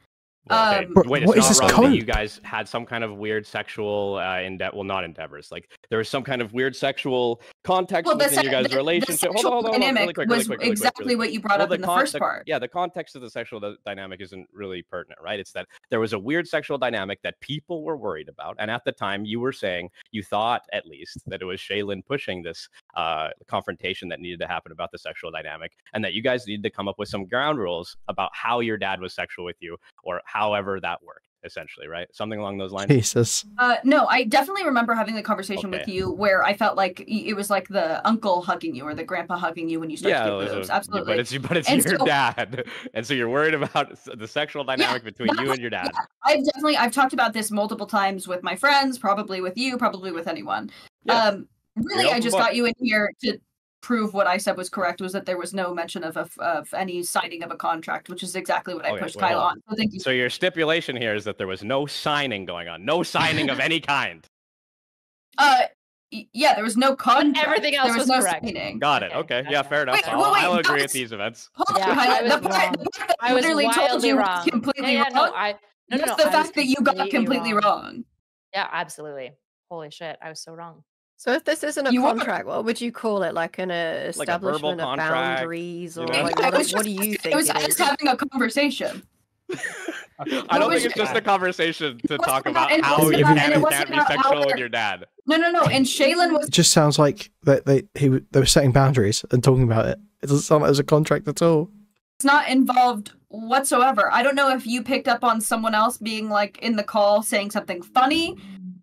Well, okay. Wait, it's what is not this wrong code? that you guys had some kind of weird sexual well, not endeavors. Like there was some kind of weird sexual context within your guys' relationship. Hold on, really quick. Exactly what you brought up in the first part. Yeah, the context of the sexual dynamic isn't really pertinent, right? It's that there was a weird sexual dynamic that people were worried about, and at the time you were saying you thought at least that it was Shaylin pushing this confrontation that needed to happen about the sexual dynamic, and that you guys needed to come up with some ground rules about how your dad was sexual with you, or however that worked, essentially, right? Something along those lines. Jesus. No, I definitely remember having the conversation with you where I felt like it was like the uncle hugging you or the grandpa hugging you when you start to get boobs. Absolutely. But it's your dad, and so you're worried about the sexual dynamic between you and your dad. Yeah, I've talked about this multiple times with my friends, probably with you, probably with anyone. Yeah. Really, I just got you in here to prove what I said was correct, was that there was no mention of any signing of a contract, which is exactly what I pushed Kyle on. So thank you. So your stipulation here is that there was no signing going on, no signing of any kind. Yeah, there was no contract. Everything else was no correct. Signing. Got it. Okay. Yeah, fair enough. I'll agree with these events. I was literally told you wrong. completely wrong. No, Just the fact that you got completely wrong. Yeah, absolutely. Holy shit, I was so wrong. So if this isn't a contract, what would you call it? Like an establishment of boundaries, or like what do you think? It was just having a conversation. I don't think it's just a conversation to talk about how you can't be sexual with your dad. No. And Shaylin was. It just sounds like they were setting boundaries and talking about it. It doesn't sound like there's a contract at all. It's not involved whatsoever. I don't know if you picked up on someone else being like in the call saying something funny.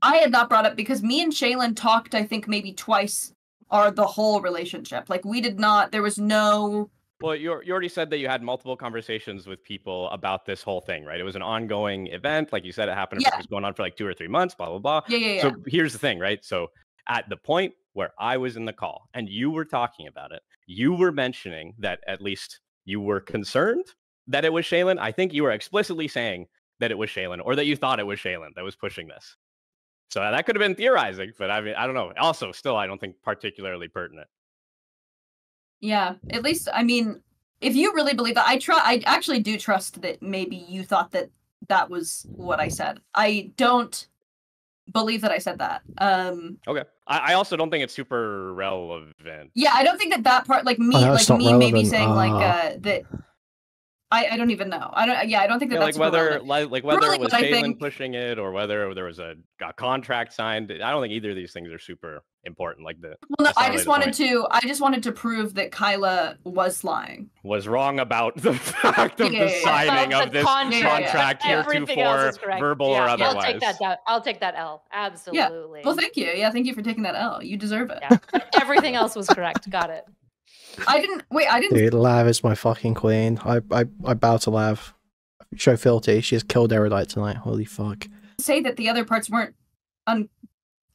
I had not brought up because me and Shaylin talked, I think maybe twice, or the whole relationship. Like we did not. There was no. Well, you already said that you had multiple conversations with people about this whole thing, right? It was an ongoing event. Like you said, it happened. It was going on for like 2 or 3 months, blah, blah, blah. Yeah. So here's the thing, right? So at the point where I was in the call and you were talking about it, you were mentioning that at least you were concerned that it was Shaylin. I think you were explicitly saying that it was Shaylin, or that you thought it was Shaylin that was pushing this. So that could have been theorizing, but I mean, I don't know. Also, still, I don't think particularly pertinent. Yeah, at least, I mean, if you really believe that, I actually do trust that maybe you thought that that was what I said. I don't believe that I said that. Okay. I also don't think it's super relevant. Yeah, I don't think that part, like me, maybe saying that. I don't even know. I don't think that that's whether it was Shaylin Shaylin pushing it or whether there was a contract signed. I don't think either of these things are super important. Like the well, no, I just wanted to prove that Kyla was lying. Was wrong about the fact of the signing of this contract heretofore, verbal or otherwise. I'll take that L. Absolutely. Yeah. Well, thank you. Yeah, thank you for taking that L. You deserve it. Yeah. Everything else was correct. Got it. I didn't. Dude, Lav is my fucking queen. I bow to Lav. Show fealty. She has killed Erudite tonight. Holy fuck. Say that the other parts weren't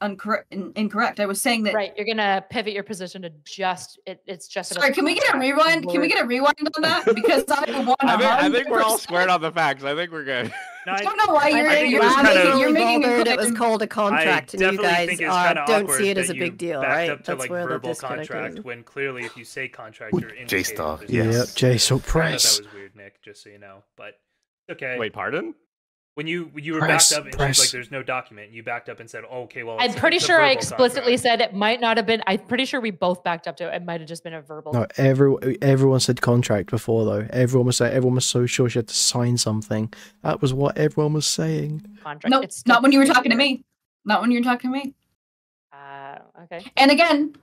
incorrect. I was saying that. Right. You're gonna pivot your position to just. It's just. Sorry. Can we get a rewind? Can we get a rewind on that? Because I think we're all squared on the facts. I think we're good. I don't know why you're making it was called a contract, and you guys don't see it as a big deal, right? That's where verbal contract. When clearly, if you say contract, you're in J-Star. Yes. Yep. J-Star press. That was weird, Nick. Just so you know, but okay. Wait, pardon? When you were backed up and she's like, "There's no document," you backed up and said, oh, "Okay, well." I'm pretty sure I explicitly said it might not have been. I'm pretty sure we both backed up to it. It might have just been a verbal. No, everyone said contract before though. Everyone was so sure she had to sign something. That was what everyone was saying. Contract. No, not when you were talking to me. Not when you were talking to me. Okay. And again,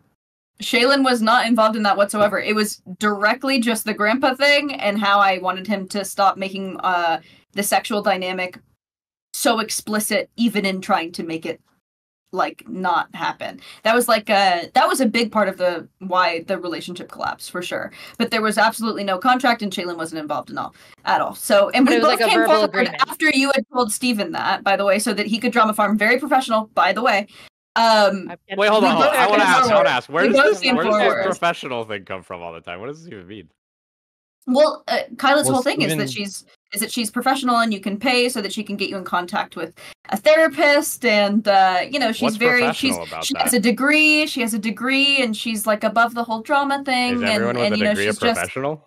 Shaylin was not involved in that whatsoever. It was directly just the grandpa thing and how I wanted him to stop making the sexual dynamic so explicit, even in trying to make it like not happen. That was like that was a big part of why the relationship collapsed for sure. But there was absolutely no contract, and Shaylin wasn't involved at all. So, and we both came forward after you had told Steven that, by the way, so that he could drama farm. Very professional, by the way. Wait, hold on. I want to ask. Where does this professional thing come from all the time? What does this even mean? Well, Kyla's whole thing is that is that she's professional and you can pay so that she can get you in contact with a therapist, and she's she has a degree. She has a degree, and she's like above the whole drama thing. Is everyone with a degree a professional?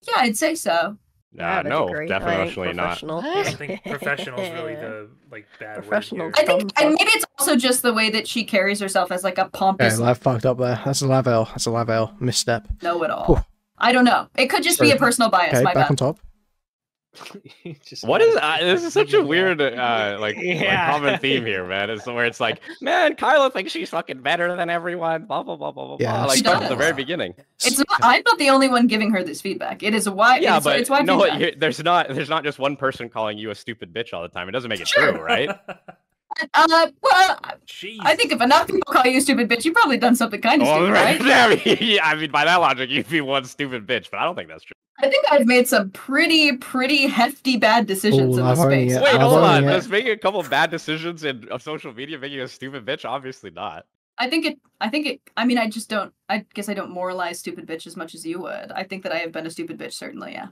Yeah, I'd say so. No, definitely not. I don't think professional is really the bad word here. I think, and maybe it's also just the way that she carries herself as like a pompous. Okay, I've fucked up there. That's a Lavelle. That's a Lavelle misstep. Know it all. I don't know. It could just be a personal bias. Okay, my back bad. on top. What is this? Is such a weird common theme here, man. It's where it's like, man, Kyla thinks she's fucking better than everyone. Blah blah blah blah blah. Yeah, Like from the very beginning. It's not. I'm not the only one giving her this feedback. It is why. Yeah, but it's why no, there's not just one person calling you a stupid bitch all the time. It doesn't make it true, right? Well, I think if enough people call you a stupid bitch, you've probably done something kind of stupid, right? I mean, by that logic, you'd be one stupid bitch, but I don't think that's true. I think I've made some pretty hefty bad decisions in this space. Wait, hold on. Does making a couple bad decisions in social media make you a stupid bitch? Obviously not. I mean, I guess I don't moralize stupid bitch as much as you would. I think that I have been a stupid bitch, certainly, yeah.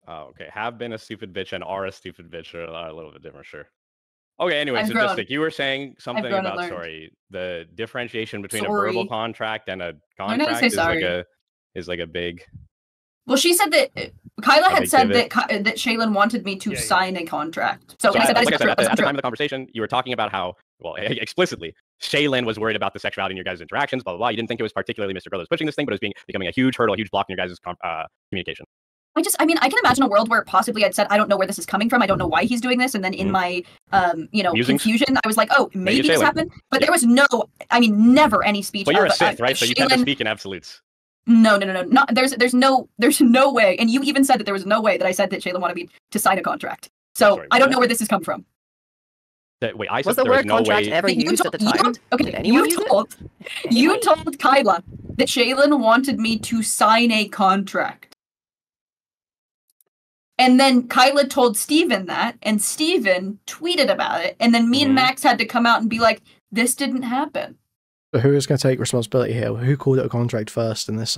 Oh, okay. Have been a stupid bitch and are a stupid bitch are a little bit different, sure. Okay, anyway, so just like you were saying something about the differentiation between a verbal contract and a contract is like a big. Well, she said that Kyla had said that Shaylin wanted me to sign a contract. So at the time of the conversation, you were talking about how, well, explicitly, Shaylin was worried about the sexuality in your guys' interactions, blah blah blah. You didn't think it was particularly Mr. Girl that was pushing this thing, but it was becoming a huge hurdle, a huge block in your guys' communication. I can imagine a world where possibly I'd said, I don't know where this is coming from. I don't know why he's doing this. And then in my, confusion, I was like, oh, maybe this happened. But there was never any speech. But you're a Sith, right? So you tend to speak in absolutes. No. Not, there's no way. And you even said that there was no way that I said that Shaylin wanted me to sign a contract. So I don't know where this has come from. Wait, I said was the word contract ever used at the time? You told Kyla that Shaylin wanted me to sign a contract. And then Kyla told Steven that, and Steven tweeted about it, and then me and Max had to come out and be like, this didn't happen. So who is going to take responsibility here? Who called it a contract first in this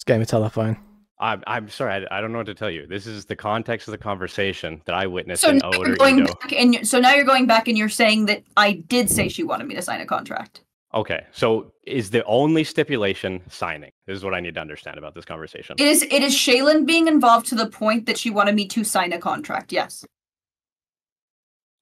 game of telephone? I'm sorry, I don't know what to tell you. This is the context of the conversation that I witnessed So in now you're going back and you're saying that I did say she wanted me to sign a contract. Okay, so is the only stipulation signing? This is what I need to understand about this conversation. It is Shaylin being involved to the point that she wanted me to sign a contract, yes.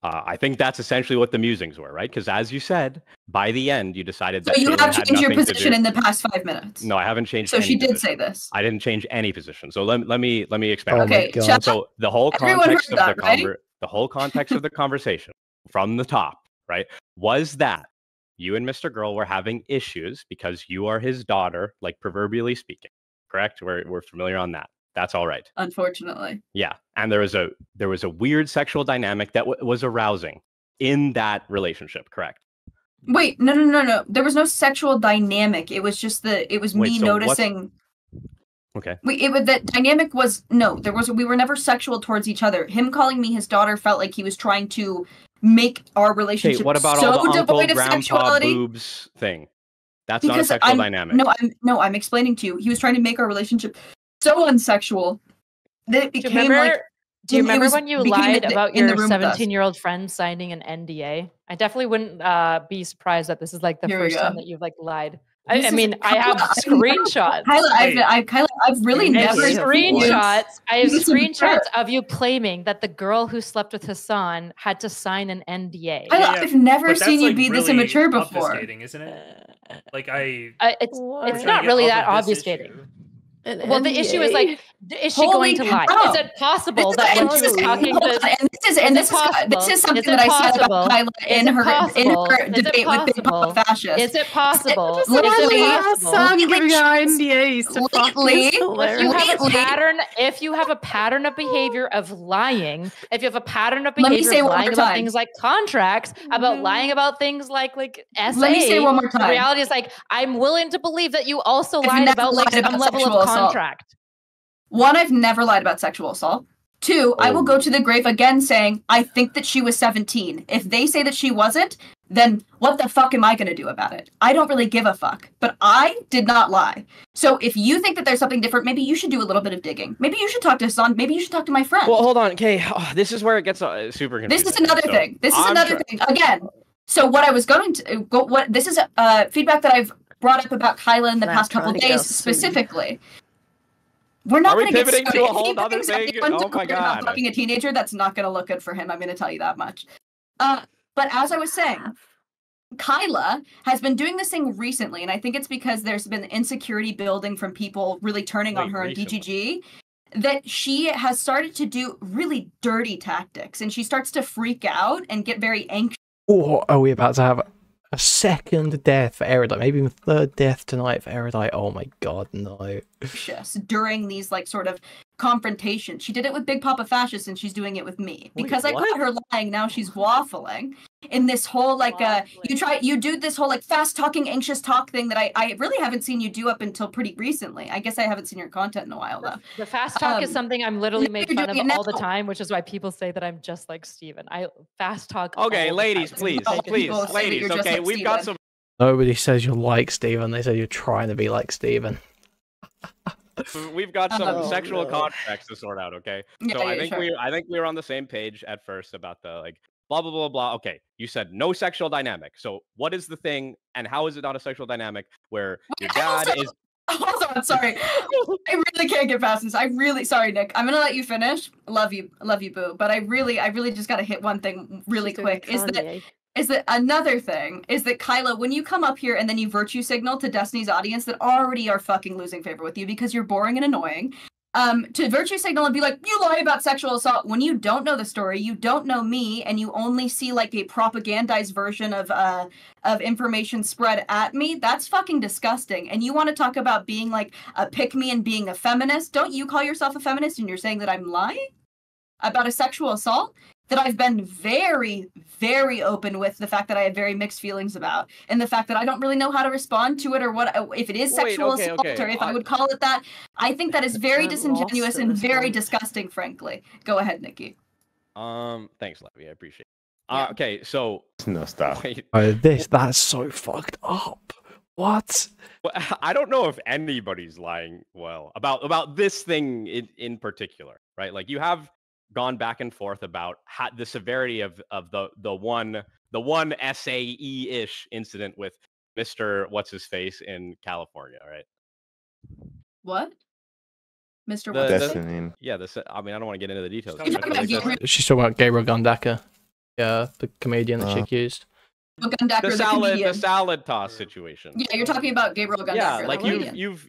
I think that's essentially what the musings were, right? Because as you said, by the end, you decided that. So you have changed your position in the past 5 minutes. No, I haven't changed. So she did say this. I didn't change any position. So let me expand. Okay, so the whole context of the whole context of the conversation from the top, right, was that you and Mr. Girl were having issues because you are his daughter, like proverbially speaking, correct? We're familiar on that. That's all right. Unfortunately. Yeah, and there was a weird sexual dynamic that was arousing in that relationship, correct? Wait, no. There was no sexual dynamic. It was just me noticing. Okay. That dynamic was we were never sexual towards each other. Him calling me his daughter felt like he was trying to make our relationship what about so all the devoid uncle, of grandpa, sexuality. boobs thing? That's not a sexual dynamic. I'm explaining to you. He was trying to make our relationship so unsexual that it became like. Do you remember when you lied about your 17-year-old friend signing an NDA? I definitely wouldn't be surprised that this is like the first time that you've like lied. I mean, I have screenshots. Kyla, I've really never screenshots. I have screenshots of you claiming that the girl who slept with Hassan had to sign an NDA. I've never seen you be this immature before. Isn't it? It's not really that obfuscating. Well, the issue is like, is she going to lie? Is it possible that when she was talking to this is something that I said about Kyla in her debate with Big Papa Fascist. Is it possible? If you have a pattern of behavior of lying, if you have a pattern of behavior of lying about things like contracts, about lying about things like SA, let me say one more time. The reality is like, I'm willing to believe that you also lied about like some level of contract. One, I've never lied about sexual assault. Two, I will go to the grave again saying, I think that she was 17. If they say that she wasn't, then what the fuck am I going to do about it? I don't really give a fuck. But I did not lie. So if you think that there's something different, maybe you should do a little bit of digging. Maybe you should talk to Hassan. Maybe you should talk to my friend. Well, hold on. Okay, this is where it gets super confusing. This is another thing. This is another thing. Again, so what I was going to... this is feedback that I've brought up about Kyla in the past couple of days specifically. We're not going to get to a whole other thing. Oh my god! About fucking a teenager, that's not going to look good for him. I'm going to tell you that much. But as I was saying, Kyla has been doing this thing recently, and I think it's because there's been insecurity building from people really turning on her on DGG, that she has started to do really dirty tactics, and she starts to freak out and get very anxious. Oh, are we about to have a second death for Erudite? Maybe even third death tonight for Erudite? Oh my god, no. During these like sort of confrontations. She did it with Big Papa Fascist, and she's doing it with me. Because I caught her lying, now she's waffling in this whole like you do this whole like fast talking anxious talk thing that I really haven't seen you do up until pretty recently. I guess I haven't seen your content in a while though. The fast talk is something I'm literally made fun of all the time, which is why people say that I'm just like Steven. I fast talk. Okay, ladies, please, ladies. Okay, we've got some. Nobody says you're like Steven. They say you're trying to be like Steven. We've got some sexual contracts to sort out. Okay, so I think we were on the same page at first about the like blah blah blah blah. Okay, you said no sexual dynamic. So what is the thing, and how is it not a sexual dynamic where your dad is? Hold on, sorry. I really can't get past this. Sorry, Nick. I'm gonna let you finish. Love you, boo. But I really just gotta hit one thing really quick. Is that another thing is that Kyla, when you come up here and then you virtue signal to Destiny's audience that already are fucking losing favor with you because you're boring and annoying, to virtue signal and be like, you lie about sexual assault when you don't know the story, you don't know me, and you only see like a propagandized version of information spread at me, that's fucking disgusting. And you want to talk about being like a pick-me and being a feminist? Don't you call yourself a feminist and you're saying that I'm lying about a sexual assault that I've been very, very open with, the fact that I have very mixed feelings about, and the fact that I don't really know how to respond to it, or what if it is sexual assault, or if I would call it that. I think that is very disingenuous and very disgusting, frankly. Go ahead, Nikki. Thanks, Levy. I appreciate it. Okay, so no stop. That's so fucked up. What? Well, I don't know if anybody's lying about this thing in particular, right? Like you have gone back and forth about the severity of the one SAE-ish incident with Mr. What's his face in California, right? What? Mr. What's his face? Yeah, I mean, I don't want to get into the details. She's talking about Gabriel Gundaka, the comedian that she accused. The salad toss situation. Yeah, you're talking about Gabriel Gundaka. Yeah, like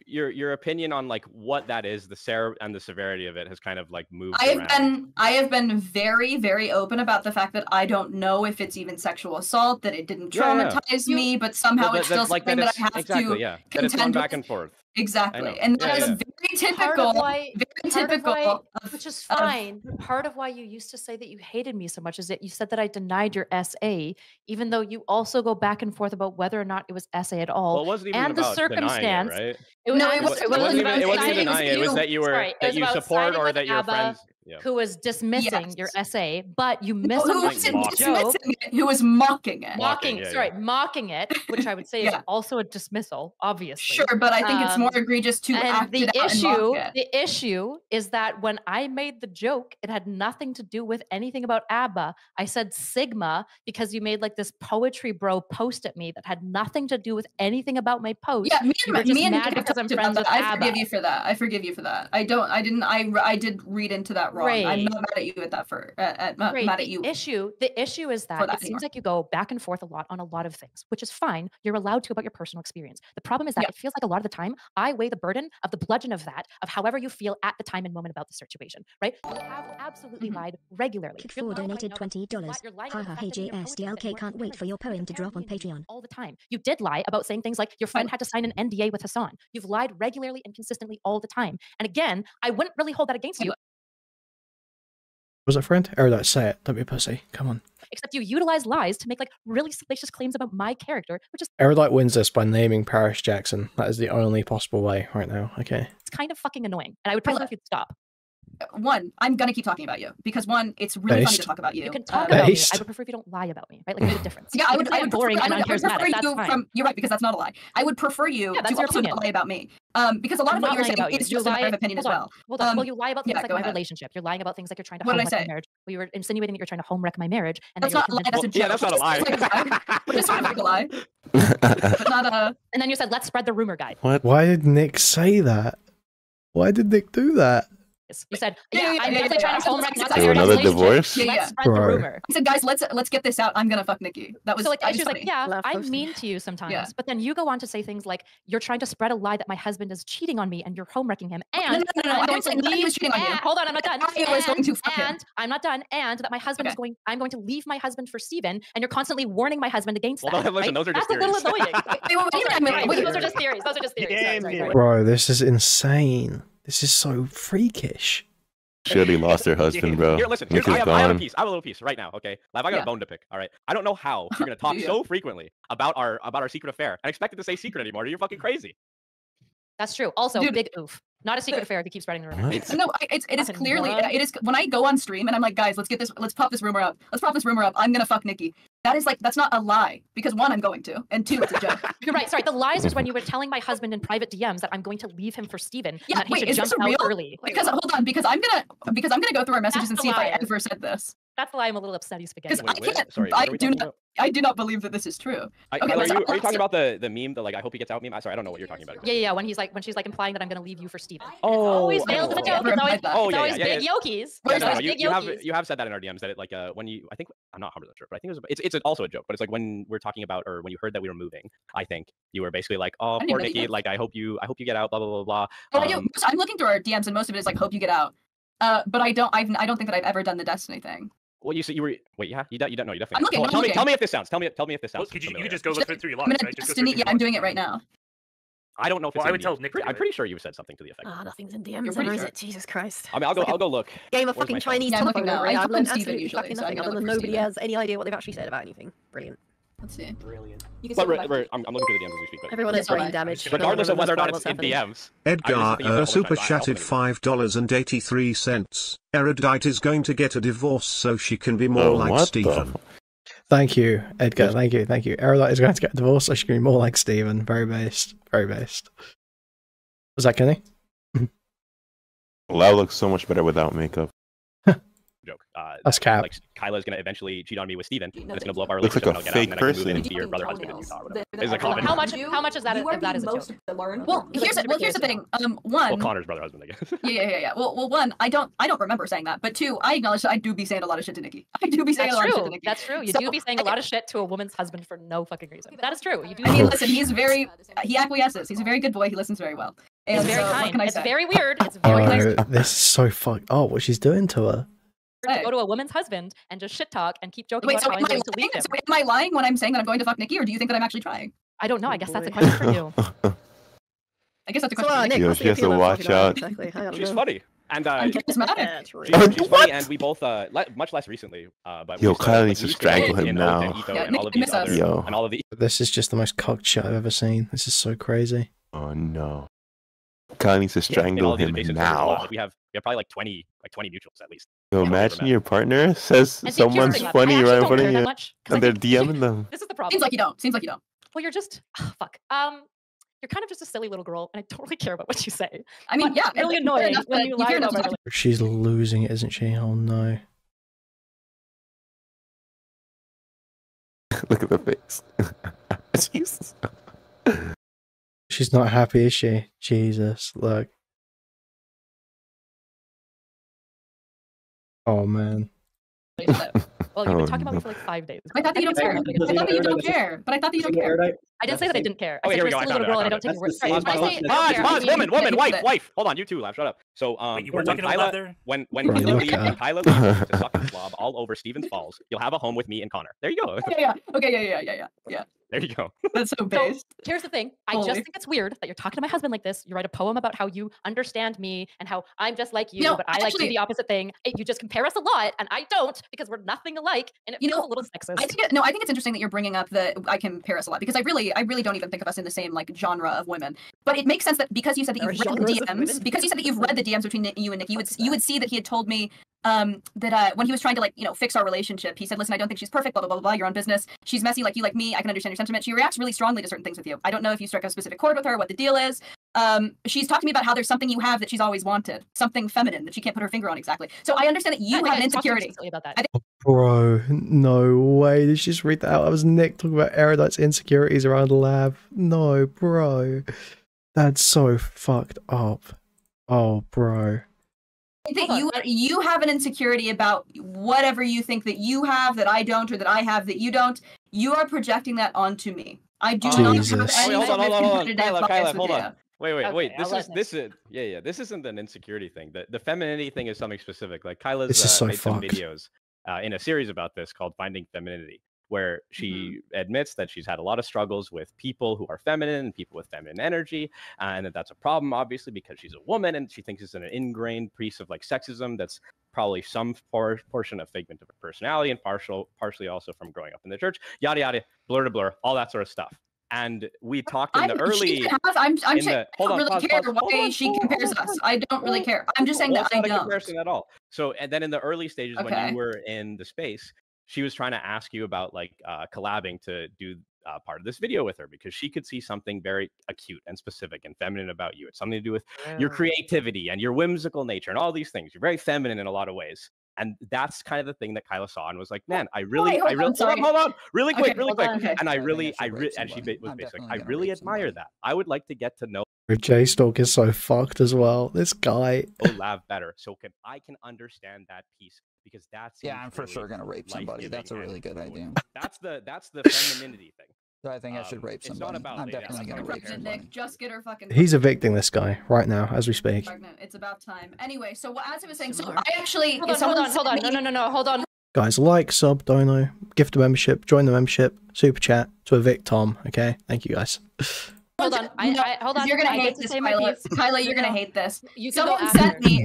your opinion on like what that is, the severity of it has kind of like moved. I have been very, very open about the fact that I don't know if it's even sexual assault, that it didn't traumatize me, but somehow it's still something that I have to that it's gone back and forth. Exactly, and that is very typical. Which is fine. Part of why you used to say that you hated me so much is that you said that I denied your SA, even though you also go back and forth about whether or not it was SA at all. Well, it wasn't even and about the circumstance. Denying it, right? It wasn't even denying it. It was that you support or that your friends. Yeah. Who was dismissing your essay, but you missed who was mocking it. Mocking it, which I would say is also a dismissal, obviously. Sure, but I think it's more egregious to act it out and mock it. The issue is that when I made the joke, it had nothing to do with anything about ABBA. I said Sigma because you made like this poetry bro post at me that had nothing to do with anything about my post. Yeah, me and Nick because I'm friends with ABBA. I forgive you for that. I did read into that wrong. Right. I'm not mad at you at that mad at you. The issue is that it seems like you go back and forth a lot on a lot of things, which is fine. You're allowed to about your personal experience. The problem is that it feels like a lot of the time I weigh the burden of the bludgeon of however you feel at the time and moment about the situation, right? You have absolutely lied regularly. Kick4 donated $20. Haha, hey JSDLK, can't wait for your poem to drop on Patreon. All the time. You did lie about saying things like your friend had to sign an NDA with Hassan. You've lied regularly and consistently all the time. And again, I wouldn't really hold that against you. Was it friend? Erudite, say it. Don't be a pussy. Come on. Except you utilize lies to make like really salacious claims about my character, which is Erudite wins this by naming Paris Jackson. That is the only possible way right now. Okay. It's kind of fucking annoying, and I would prefer if you'd stop. one, I'm gonna keep talking about you because one, it's really funny to talk about you. You can talk about me. I would prefer if you don't lie about me, right? Like there's a difference. Yeah, I would boring and uncharismatic. you from. You're right because that's not a lie. I would prefer you to also not lie about me. Because a lot of what you're saying is just a matter of opinion as well. Hold on. Well, you lie about things like my relationship. You're lying about things like you're trying to home wreck my marriage. Well, you were insinuating that you're trying to home wreck my marriage, and that's not a lie. That's a joke. Yeah, that's not a lie. It's sort of like a lie. But not a. And then you said, "Let's spread the rumor, guy." What? Why did Nick say that? Why did Nick do that? You said, I'm basically trying to home wreck my another divorce? Let's spread the rumor. I said, guys, let's get this out. I'm gonna fuck Nikki. That was so like, I she's like, yeah, I'm mean to you sometimes, but then you go on to say things like, you're trying to spread a lie that my husband is cheating on me and you're home wrecking him. And I'm going to leave. He was cheating on you. Hold on, I'm not done. I was going to fuck him. And I'm not done. And that my husband is going. I'm going to leave my husband for Steven, and you're constantly warning my husband against that. Listen, those are just theories. That's a little annoying. Those are just theories. Those are just theories. Bro, this is insane. This is so freakish. She already lost her husband, bro. Here, listen. I have a piece. I have a little piece right now. Okay, Live, I got a bone to pick. All right. I don't know how you're gonna talk so frequently about our secret affair and expect it to say secret anymore. You're fucking crazy. That's true. Also, big oof. Not a secret affair if you keep spreading the rumor. No, it is clearly it is when I go on stream and I'm like, guys, let's pop this rumor up. I'm gonna fuck Nikki. That is like, that's not a lie because one, I'm going to, and two, it's a joke. You're right. Sorry, the lies is when you were telling my husband in private DMs that I'm going to leave him for Steven. Yeah, that he should is jump this real? out early. Because hold on, because I'm gonna go through our messages and see if I ever said this. That's the lie I'm a little upsetty spaghetti. Because I do not believe that this is true. Okay, are you talking about the meme, the like, I hope he gets out meme? Sorry, I don't know what you're talking about. Yeah. When she's like implying that I'm going to leave you for Steven. Oh, it's always veiled in a joke. It's always big yokies. You have said that in our DMs that it like when you, I think I'm not 100% sure, but I think it's also a joke. But it's like when we're talking about, or when you heard that we were moving, I think you were basically like, oh, poor Nikki, like I hope you get out, blah blah blah blah. I'm looking through our DMs and most of it is like, hope you get out. But I don't think that I've ever done the Destiny thing. Well, you said you were. Wait, yeah, you don't know. You definitely. I'm looking. Tell me if this sounds. Tell me if this sounds. You could just go look through your logs, right? Destiny, yeah, I'm doing it right now. I don't know if it's. I would tell Nick. I'm pretty sure you said something to the effect. Nothing's in DMs ever, is it? Jesus Christ. I mean, I'll go look. Game of fucking Chinese telephone number. I've learned Steven absolutely fucking nothing other than nobody has any idea what they've actually said about anything. Brilliant. Let's see. Brilliant. But I'm looking through the DMs as we speak. Everyone has brain damage. Regardless of whether or not it's in DMs. Edgar super chatted $5.83. Erudite is going to get a divorce so she can be more like Steven. Thank you, Edgar. Thank you. Erudite is going to get a divorce so she can be more like Steven. Very based. Was that Kenny? Lau looks so much better without makeup. Joke. That's cap. Like Kyla's gonna eventually cheat on me with Steven, and it's gonna blow up our Looks relationship. like a fake person. And be your brother, husband in Utah. Is how much is that? If that is a joke? Well, here's the thing. One. Well, Connor's brother, husband, I guess. Yeah. Well, one, I don't remember saying that, but two, I acknowledge that I do be saying a lot of shit to Nikki. I do be saying a lot of shit to Nikki. That's true. You do be saying a lot of shit to a woman's husband for no fucking reason. That is true. You do. I mean, listen, he acquiesces. He's a very good boy. He listens very well. And it's very kind. What can I say? It's very weird. It's very nice. This is so fucked. Oh, what she's doing to her. To go to a woman's husband and just shit talk and keep joking about how I'm going to leave him. So am I lying when I'm saying that I'm going to fuck Nikki, or do you think that I'm actually trying? I don't know. I guess that's a question for you. I guess that's a question for Nick. She has to watch out. She's funny. And she's funny, and we both much less recently. But Kyle needs to strangle him now. And all of these and all of the. This is just the most cocked shit I've ever seen. This is so crazy. Oh no. Kyle needs to strangle him now. We have probably like 20 mutuals at least. Yo, imagine your partner says someone's funny right in front of you, and they're DMing them. This is the problem. Seems like you don't. Well, you're just fuck. You're kind of just a silly little girl, and I don't really care about what you say. I mean, yeah, it's really annoying when you lie about my. She's losing it, isn't she? Oh no. Look at the face. Jesus. She's not happy, is she? Jesus, look. Oh man. Well, you've been talking about me for like 5 days. I thought that you don't care. But I thought that you don't care. I didn't say that I didn't care. Oh, I said here we you're go. a silly little girl and I don't take your word. Pause, woman, wife. Hold on, you two, Lav, shut up. So, we're talking about there. When Kyla leaves to suck the slob all over Steven's balls, you'll have a home with me and Connor. There you go. Yeah. Okay, yeah. There you go. That's so based. So, here's the thing. I just think it's weird that you're talking to my husband like this. You write a poem about how you understand me and how I'm just like you, but I like to do the opposite thing. You just compare us a lot, and I don't because we're nothing alike, and it feels a little sexist. I think it's interesting that you're bringing up that I compare us a lot because I really I really don't even think of us in the same like genre of women. But it makes sense that because you said that you've read the DMs, because you said that you've read the DMs between you and Nick, you would see that he had told me that when he was trying to like, you know, fix our relationship, he said, listen, I don't think she's perfect, blah, blah, blah, blah, your own business. She's messy like you, like me. I can understand your sentiment. She reacts really strongly to certain things with you. I don't know if you struck a specific chord with her, what the deal is. She's talked to me about how there's something you have that she's always wanted, something feminine that she can't put her finger on exactly. So I understand that you have an insecurity. About that. Bro, no way. Did you just read that out? That was Nick talking about Erudite's insecurities around the lab. No, bro. That's so fucked up. Oh, bro. I think you have an insecurity about whatever you think that you have that I don't, or that I have that you don't. You are projecting that onto me. I do not have any Hold on. Kyla, hold on. you. Wait. This isn't an insecurity thing. The femininity thing is something specific. Like Kyla's made some videos in a series about this called Finding Femininity, where she admits that she's had a lot of struggles with people who are feminine and people with feminine energy, and that's a problem, obviously, because she's a woman, and she thinks it's an ingrained piece of like sexism that's probably some portion of figment of her personality and partially also from growing up in the church, yada yada, blur to blur, all that sort of stuff. And we talked in the early. I don't really care why she compares us. I don't really care. I'm just saying that I don't. Not a comparison at all. So, and then in the early stages when you were in the space, she was trying to ask you about like collabing to do part of this video with her, because she could see something very acute and specific and feminine about you. It's something to do with your creativity and your whimsical nature and all these things. You're very feminine in a lot of ways. And that's kind of the thing that Kyla saw and was like, man, hold on, really quick. Okay. And I really, and she was basically like, I really admire that. I would like to get to know J-Stalk is so fucked as well. This guy. Lav better, so I can understand that piece, because that's I'm for sure gonna rape somebody. That's a really good idea. That's the femininity thing. So I think I should rape somebody. I'm definitely gonna rape somebody. Nick, just get her fucking. He's evicting this guy right now as we speak. It's about time. Anyway, so as I was saying, so I actually hold on. No, hold on. Guys, like, sub, dono, gift a membership, join the membership, super chat to evict Tom. Okay, thank you guys. Hold on. Hold on. You're gonna hate this, Kyla. You're gonna hate this.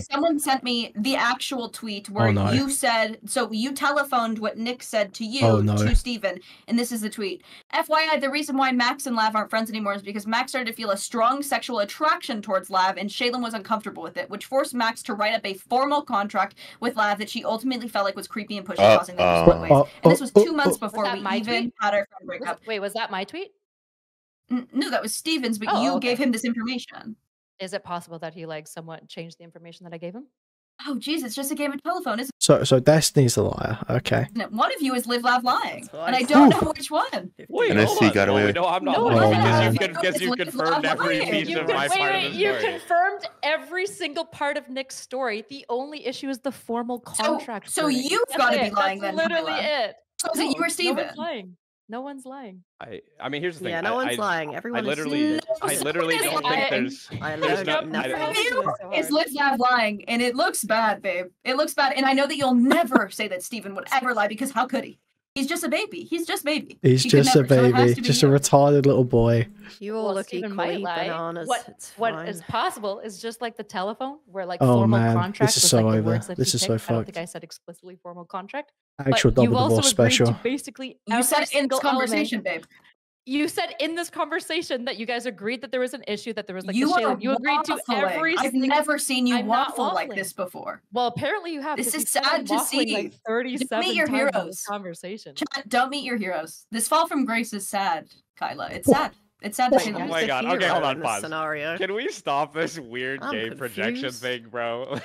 Someone sent me the actual tweet where you said, so you telephoned what Nick said to you to Steven, and this is the tweet. FYI, the reason why Max and Lav aren't friends anymore is because Max started to feel a strong sexual attraction towards Lav, and Shaylin was uncomfortable with it, which forced Max to write up a formal contract with Lav that she ultimately felt like was creepy and pushy, causing them to split ways. And this was 2 months before we even had our friend break up. Wait, was that my tweet? No, that was Steven's, but you gave him this information. Is it possible that he like somewhat changed the information that I gave him? Oh, jeez, it's just a game of telephone, isn't it? So Destiny's the liar. Okay. One of you is Live Laugh Lying, and I don't know which one. Wait, NSC got away. No, I'm not. Because you confirmed every piece of my part of the story. You confirmed every single part of Nick's story. The only issue is the formal contract. So you've got to be lying then. That's literally it. So is it you or Steven? No one's lying. I mean, here's the thing. Yeah, no one's lying. Everyone I literally don't think there's. It's Liv Lav lying, and it looks bad, babe. It looks bad, and I know that you'll never say that Steven would ever lie, because how could he? He's just a baby. He's just baby. He's just a baby. Just a retarded little boy. You all look equally bananas. What is possible is just like the telephone, where like formal contract this is so like over. This is so fucked. I don't think I said explicitly formal contract. Actual double divorce special. Basically, you said it in this conversation, babe. You said in this conversation that you guys agreed that there was an issue, that there was like you agreed to every. I've never seen you waffle like this before. Well, apparently you have. This is sad to see. Like 37 meet your times heroes. in this conversation. Chat, don't meet your heroes. This fall from grace is sad, Kyla. It's sad. It's sad to see. Oh my god. Okay, hold on. Pause. Scenario. Can we stop this weird gay projection thing, bro?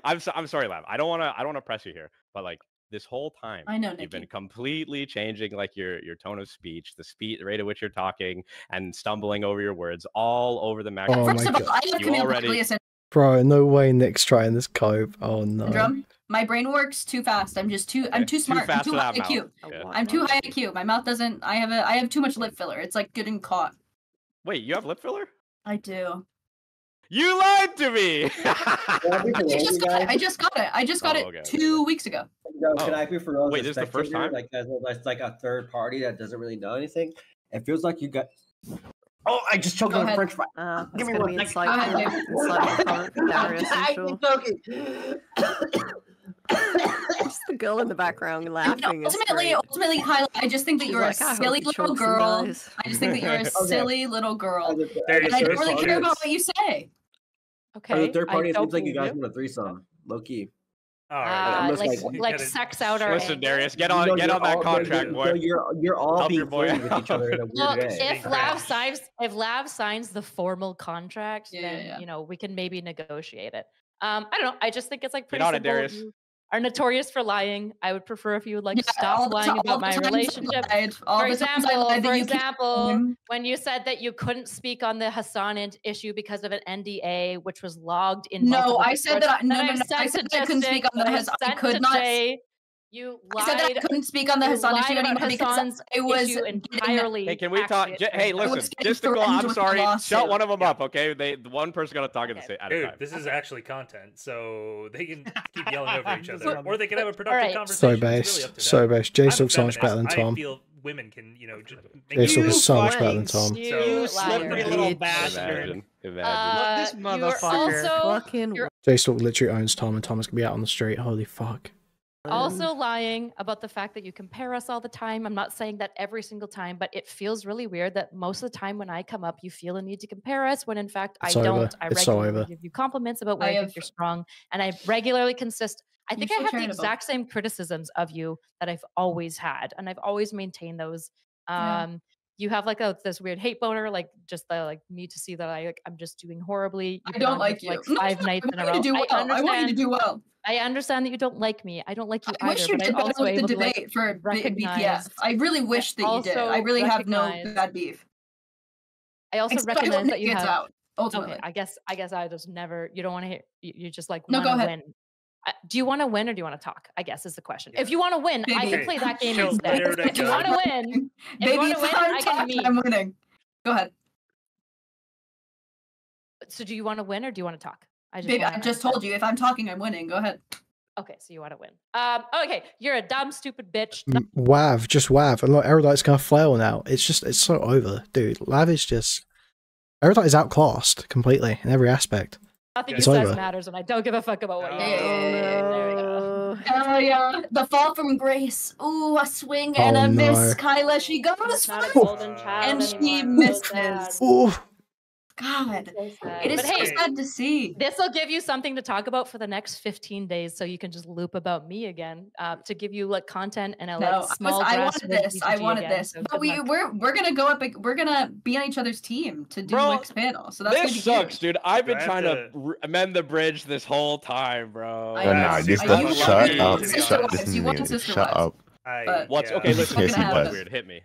I'm sorry, Lav. I don't wanna press you here, but like. This whole time, I know, you've been completely changing like your tone of speech, the rate at which you're talking, and stumbling over your words all over the microphone. Oh First of all, I have already... Bro, no way Nick's trying this cope. Oh no. My brain works too fast. I'm too smart. I'm too high IQ. I'm too high IQ. My mouth doesn't. I have too much lip filler. It's like getting caught. Wait, you have lip filler? I do. You lied to me. I just got it 2 weeks ago. Can I be for real? Wait, this is the first time? Like that's like a third party that doesn't really know anything. It feels like you got. Oh, I just choked on a French fry. Give me one. I'm the girl in the background laughing. Ultimately, Kyla, I just think that you're a silly little girl. I just think that you're a silly little girl. And I don't really care about what you say. Okay. As a third party, it seems like you guys want a threesome. Low key. All right. Like sex out our Listen, Darius, get on that contract, boy. You're all being flirty with each other in a weird Look, way. if Lav signs the formal contract, then you know we can maybe negotiate it. I don't know. I just think it's like pretty simple. You are notorious for lying. I would prefer if you would like stop lying about my relationship. For example, when you said that you couldn't speak on the Hassan issue because of an NDA, which was logged in. No, I said that. I said that I couldn't speak on the Hassan. I could not. You lied. I said that I couldn't speak on the Hassan issue anymore because it was entirely. Hey, can we talk? Hey, listen, Mystical, I'm sorry. Shut one of them up, okay? The one person gonna talk at the same time. This is actually content, so they can keep yelling over each other, or they can have a productive conversation. So based. Jason looks so much better than Tom. I feel women can, Jason looks so much better than Tom. You slippery little bastard. Imagine. This motherfucker. Jason literally owns Tom, and Thomas can be out on the street. Holy fuck. Also lying about the fact that you compare us all the time. I'm not saying that every single time, but it feels really weird that most of the time when I come up, you feel a need to compare us when in fact I don't. I regularly give you compliments about where I think you're strong, and I regularly I think I have the exact same criticisms of you that I've always had, and I've always maintained those. You have like this weird hate boner, like just the need to see that I'm just doing horribly. I don't like you. Like 5 nights in a row. I want you to do well. I understand that you don't like me. I don't like you I wish you did better with the debate for BPF. I really wish that you did. I really have no bad beef. I also recognize that you have. Out, ultimately. Okay, I guess I just never. You don't want to hear. You just like no. Go ahead. Win. Do you want to win or do you want to talk? I guess is the question. If you want to win, I can play that game instead. If you want to win, I can meet. I'm winning. Go ahead. So do you want to win or do you want to talk? I just told you if I'm talking, I'm winning. Go ahead. Okay, so you want to win. Okay, you're a dumb, stupid bitch. Wav, just Wav. And look, Erudite's gonna flail now. It's so over, dude. Lav is just Erudite is outclassed completely in every aspect. Nothing you says matters, and I don't give a fuck about what you say. There we go. Oh yeah, the fall from grace. Ooh, a swing and a miss. Kyla, she goes and she misses. Ooh. God, it is so sad to see. This will give you something to talk about for the next 15 days, so you can just loop about me again to give you like content and small. I wanted this. I wanted this. So but we're gonna go up. We're gonna be on each other's team to do next panel. So that's this sucks, dude. I've been trying to amend the bridge this whole time, bro. Shut up. What's okay? Listen, this is what's weird. Hit me.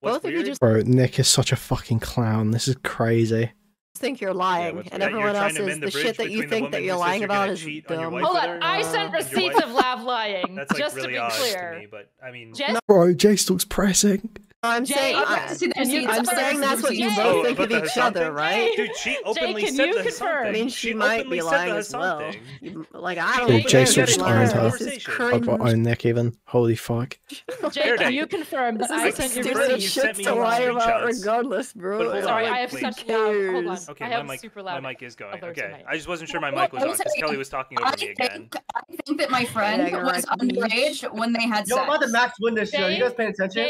Both of you just. Bro, Nick is such a fucking clown. This is crazy. Think you're lying, and everyone else is the shit that you think that you're lying about is dumb. Hold on, I sent receipts of Lav lying. That's just really to be clear. To me, but I mean, bro, Jace looks pressing. I'm saying that's what you both think of each other, right? Dude, she openly said the Hassan thing. I mean, she might be lying as well. Like I don't. Dude, Jace just owned her. Owned Nick even. Holy fuck. Jay, can you confirm that I sent you receipts? Shit to lie about regardless, bro. Sorry, I have such hold on. Okay, I have super loud. My mic is going. Okay, I just wasn't sure my mic was on because Kelly was talking over me again. I think that my friend was underage when they had sex. Yo, I'm about to Max win this show. You guys paying attention?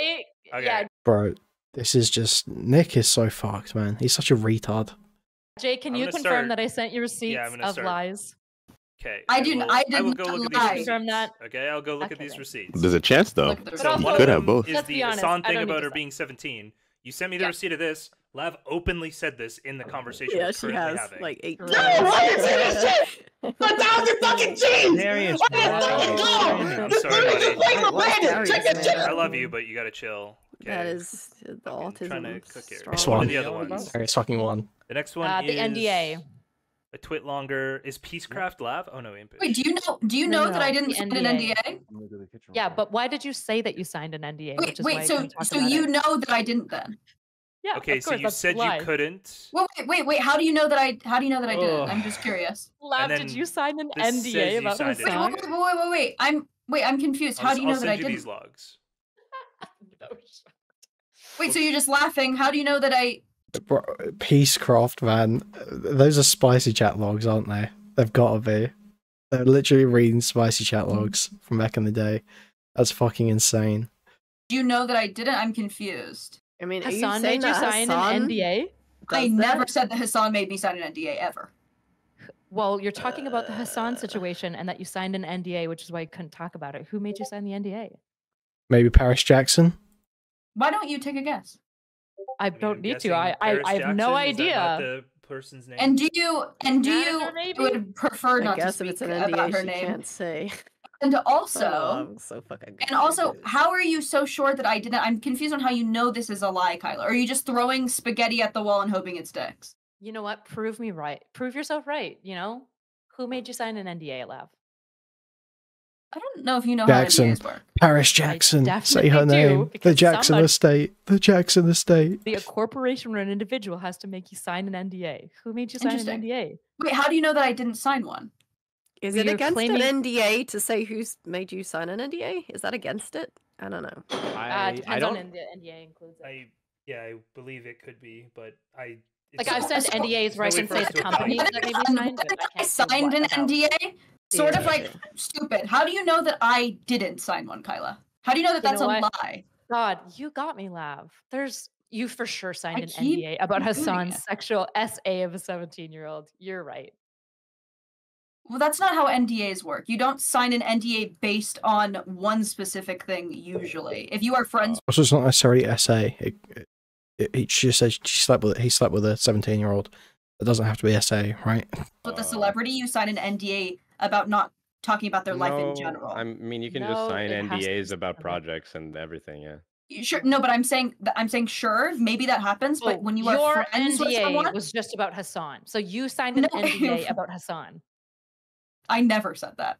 Okay. Bro, this is just Nick is so fucked, man. He's such a retard. Jay, can you confirm that I sent you receipts of lies? Okay. I didn't lie. Confirm that. Okay, I'll go look at these receipts. There's a chance though. So you could have both. Is the Hassan thing about her being 17? You sent me the receipt of this. Lav openly said this in the conversation we're currently having. Like 8. No, what is this shit? 1,000 fucking G's! Darius, I'm sorry, buddy. I love you, but you gotta chill. Okay. That is the autism. Trying to cook here. It's one. The other ones. It's fucking one. The next one is the NDA. A twit longer. Is Peacecraft Lav? Oh no, Impish. Wait, do you know that I didn't sign an NDA? Yeah, but why did you say that you signed an NDA? Wait, so you know that I didn't then? Yeah. Okay, so you said you couldn't. Well, wait. How do you know that I didn't? I'm just curious. Lav, did you sign an NDA about Hassan? Wait. I'm confused. How do you know that I didn't? These logs. Wait, so you're just laughing? How do you know that I? Bro, Peacecraft, man. Those are spicy chat logs, aren't they? They've got to be. They're literally reading spicy chat logs from back in the day. That's fucking insane. Do you know that I didn't? I'm confused. I mean, Hassan made you sign an NDA? I never said that Hassan made me sign an NDA ever. Well, you're talking about the Hassan situation and that you signed an NDA, which is why you couldn't talk about it. Who made you sign the NDA? Maybe Paris Jackson? Why don't you take a guess? I don't need to. I have no idea. The person's name. And do you would prefer not to speak about her name? Can't say. And also, so fucking how are you so sure that I didn't? I'm confused on how you know this is a lie, Kyla. Or are you just throwing spaghetti at the wall and hoping it sticks? You know what? Prove me right. Prove yourself right. You know, who made you sign an NDA, Lav? I don't know if you know Jackson. how NDAs work. Paris Jackson. Say her name. The Jackson Estate. The Jackson Estate. A corporation or an individual has to make you sign an NDA. Who made you sign an NDA? Wait, how do you know that I didn't sign one? Is it against an NDA to say who's made you sign an NDA? Is that against it? I don't know. Depends on the NDA includes it. I believe it could be, but I've sent NDAs where I can say the company that made me sign, but I signed an NDA. Sort of like stupid. How do you know that I didn't sign one, Kyla? How do you know that that's a lie? God, you got me, Lav. You for sure signed an NDA about Hassan's sexual SA of a 17-year-old. You're right. Well, that's not how NDAs work. You don't sign an NDA based on one specific thing usually. If you are friends, Also, it's not necessarily SA. She just says he slept with a 17-year-old. It doesn't have to be SA, right? With the celebrity, you sign an NDA about not talking about their life in general. I mean, you can just sign NDAs about projects and everything. Yeah. Sure. No, but I'm saying sure, maybe that happens. But when you are friends with someone, was just about Hassan. So you signed an NDA about Hassan. I never said that.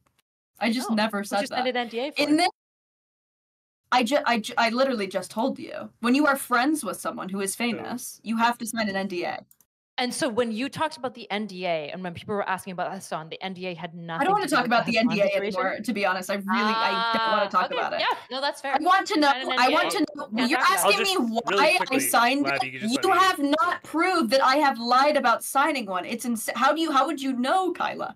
I just never said that. Signed an NDA for in this, I literally just told you. When you are friends with someone who is famous, you have to sign an NDA. And so when you talked about the NDA, and when people were asking about Hassan, the NDA had nothing. I don't want to talk about the NDA situation anymore. To be honest, I don't want to talk about it. Yeah, no, that's fair. I want to know. I want to know. You're asking me why I signed it. You have not proved that I have lied about signing one. It's insane. How would you know, Kyla?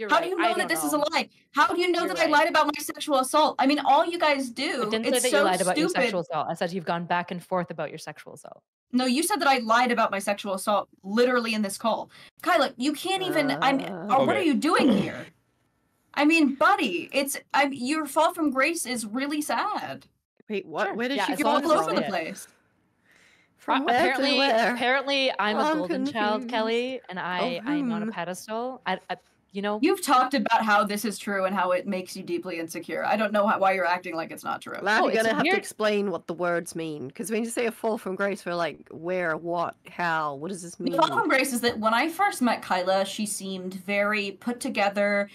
How do you know that this is a lie? How do you know that I lied about my sexual assault? I mean, all you guys do. I didn't say that you lied about your sexual assault. I said you've gone back and forth about your sexual assault. No, you said that I lied about my sexual assault literally in this call. Kyla, you can't even. What are you doing here? I mean, buddy, your fall from grace is really sad. Wait, what? Sure. Where did she go? All over the place. From where to where? Apparently, I'm a golden child, Kelly, and I'm on a pedestal. You've talked about how this is true and how it makes you deeply insecure. I don't know why you're acting like it's not true. Lav, you're gonna have to explain what the words mean, because when you say a fall from grace, we're like, where, what, how, what does this mean? The fall from grace is that when I first met Kyla, she seemed very put together,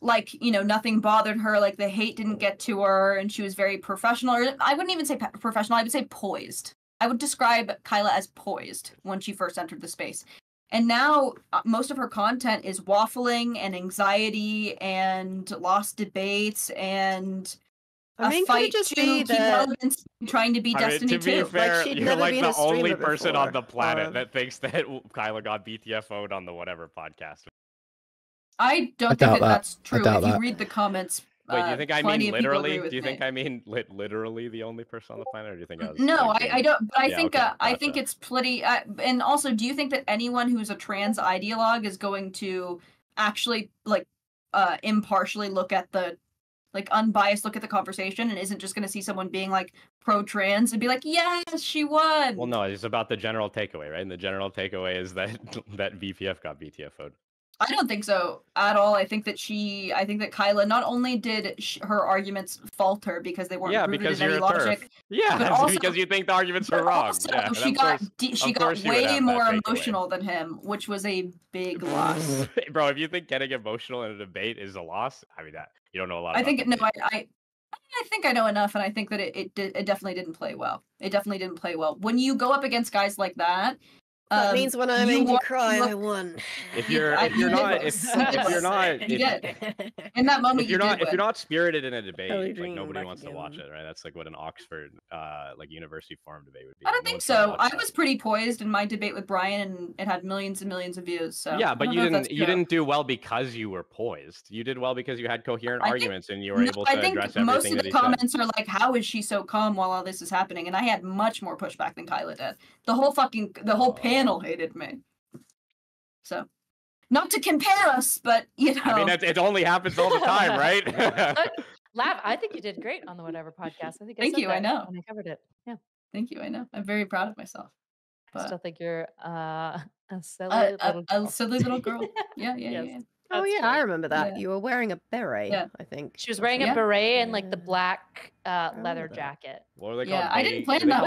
like, nothing bothered her, like the hate didn't get to her, and she was very professional. Or I wouldn't even say professional, I would say poised. I would describe Kyla as poised when she first entered the space. And now most of her content is waffling and anxiety and lost debates and a fight to keep relevance, trying to be Destiny 2. To be fair, you're like the only person on the planet that thinks that Kyla got BTFO'd on the whatever podcast. I don't think that's true. If you read the comments, wait, do you think I mean literally? Do you think I mean literally the only person on the planet, or do you think I was? No, I don't. But I think gotcha. I think it's pretty. And also, do you think that anyone who's a trans ideologue is going to actually impartially look at the unbiased look at the conversation and isn't just going to see someone being pro-trans and be like, yes, she won? Well, no, it's about the general takeaway, right? And the general takeaway is that VPF got BTFO'd. I don't think so at all. I think that Kyla, not only did her arguments falter because they weren't rooted in any logic. Yeah, but also, because you think the arguments are wrong. Yeah, she got way more emotional than him, which was a big loss. Bro, if you think getting emotional in a debate is a loss, I mean you don't know a lot. I think I know enough, and I think that it definitely didn't play well. It definitely didn't play well. When you go up against guys like that, That means when I made you cry, I won. If you're not in that moment, if you're not spirited in a debate, like nobody wants to watch it, right? That's like what an Oxford like university forum debate would be. I don't think so. I was pretty poised in my debate with Brian, and it had millions and millions of views. So yeah, but you didn't do well because you were poised. You did well because you had coherent arguments and you were able to address everything. Most of the comments are like, "How is she so calm while all this is happening?" And I had much more pushback than Kyla did. The whole panel hated me. So, not to compare us, but you know, I mean, it only happens all the time, right? Lav, I think you did great on the Whatever podcast. I think Thank you. I know. When I covered it. Yeah. Thank you. I know. I'm very proud of myself. But I still think you're a silly little girl. Yeah. Oh yeah, I remember that. Yeah. You were wearing a beret. Yeah. I think she was wearing a beret and like the black leather jacket. What are they called? Yeah, I didn't plan that.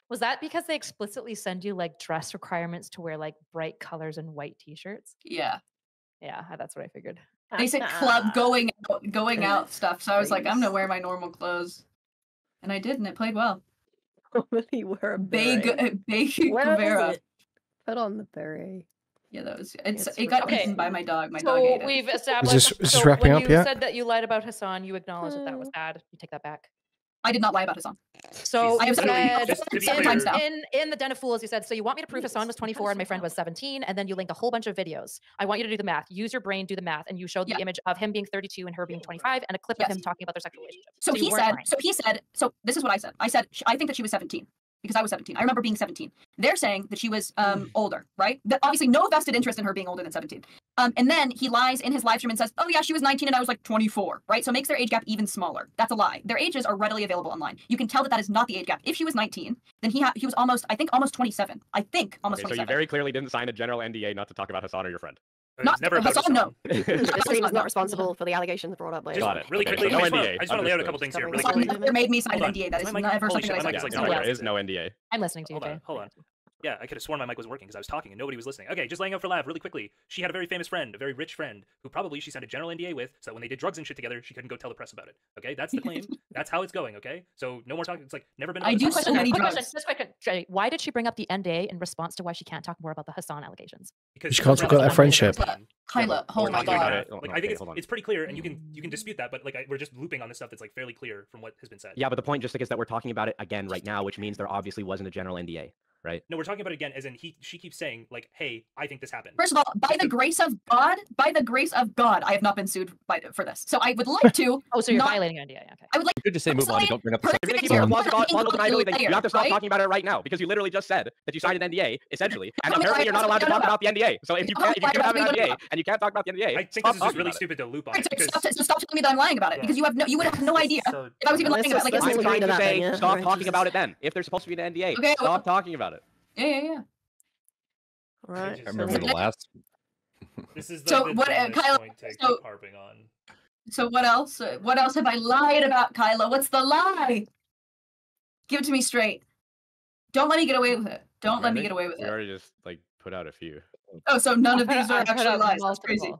Was that because they explicitly send you like dress requirements to wear like bright colors and white t-shirts? Yeah. Yeah, that's what I figured. They said club going out stuff, so I was like, I'm gonna wear my normal clothes, and I did, and it played well. You wear a beret. Guevara. Put on the beret. Yeah, that was it. Got eaten by my dog. My dog so ate it. We've established. Is this wrapping when up you yet? said that you lied about Hassan, you acknowledge that was bad. You take that back. I did not lie about Hassan. So I have said in the Den of Fools, you said, so you want me to prove Hassan was 24 and my friend was 17, and then you linked a whole bunch of videos. I want you to do the math. Use your brain, do the math, and you showed the image of him being 32 and her being 25, and a clip of him talking about their sexual relationship. So this is what I said. I said I think that she was 17. Because I was 17. I remember being 17. They're saying that she was older, right? Obviously, no vested interest in her being older than 17. And then he lies in his live stream and says, oh yeah, she was 19 and I was like 24, right? So it makes their age gap even smaller. That's a lie. Their ages are readily available online. You can tell that is not the age gap. If she was 19, then he was almost 27. I think almost 27. So you very clearly didn't sign a general NDA not to talk about Hassan or your friend. Not never Hassan, no. The stream is not responsible for the allegations brought up by Got it. Really quickly, no I NDA. just want to lay out a couple things here. Really Hassan quickly. never made me sign an NDA. That is never something I said. There is no NDA. I'm listening to you, Jay. Hold on. Yeah, I could have sworn my mic was working because I was talking and nobody was listening. Okay, just laying out for Lav really quickly. She had a very famous friend, a very rich friend, who probably she signed a general NDA with, so that when they did drugs and shit together, she couldn't go tell the press about it. Okay, that's the claim. That's how it's going. Okay, so no more talking. It's like never been. I do so many drugs. Jay, why did she bring up the NDA in response to why she can't talk more about the Hassan allegations? Because she can't talk about their friendship. Kyla, hold my god. Like, I think it's pretty clear, and you can dispute that, but like we're just looping on this stuff that's like fairly clear from what has been said. Yeah, but the point just is that we're talking about it again right now, which means there obviously wasn't a general NDA. Right. No, we're talking about it again, as in she keeps saying like, "Hey, I think this happened." First of all, by the grace of God, I have not been sued for this. So I would like to. Oh, so you're violating NDA? Okay. I would like. You could just say move on. Don't bring up the subject. You have to stop talking about it right now because you literally just said that you signed an NDA essentially, and apparently you're not allowed to talk about the NDA. So if you can't have an NDA and you can't talk about the NDA, I think this is just really stupid to loop on. Stop telling me that I'm lying about it because you would have no idea if I was even lying about it. I'm trying to say stop talking about it then. If there's supposed to be an NDA, stop talking about it. Yeah. All right. I remember the last. This is so what, Kyla? So harping on. So what else? What else have I lied about, Kyla? What's the lie? Give it to me straight. Don't let me get away with it. Don't let me get away with it. We already just like put out a few. Oh, so none of these are actually lies. That's crazy.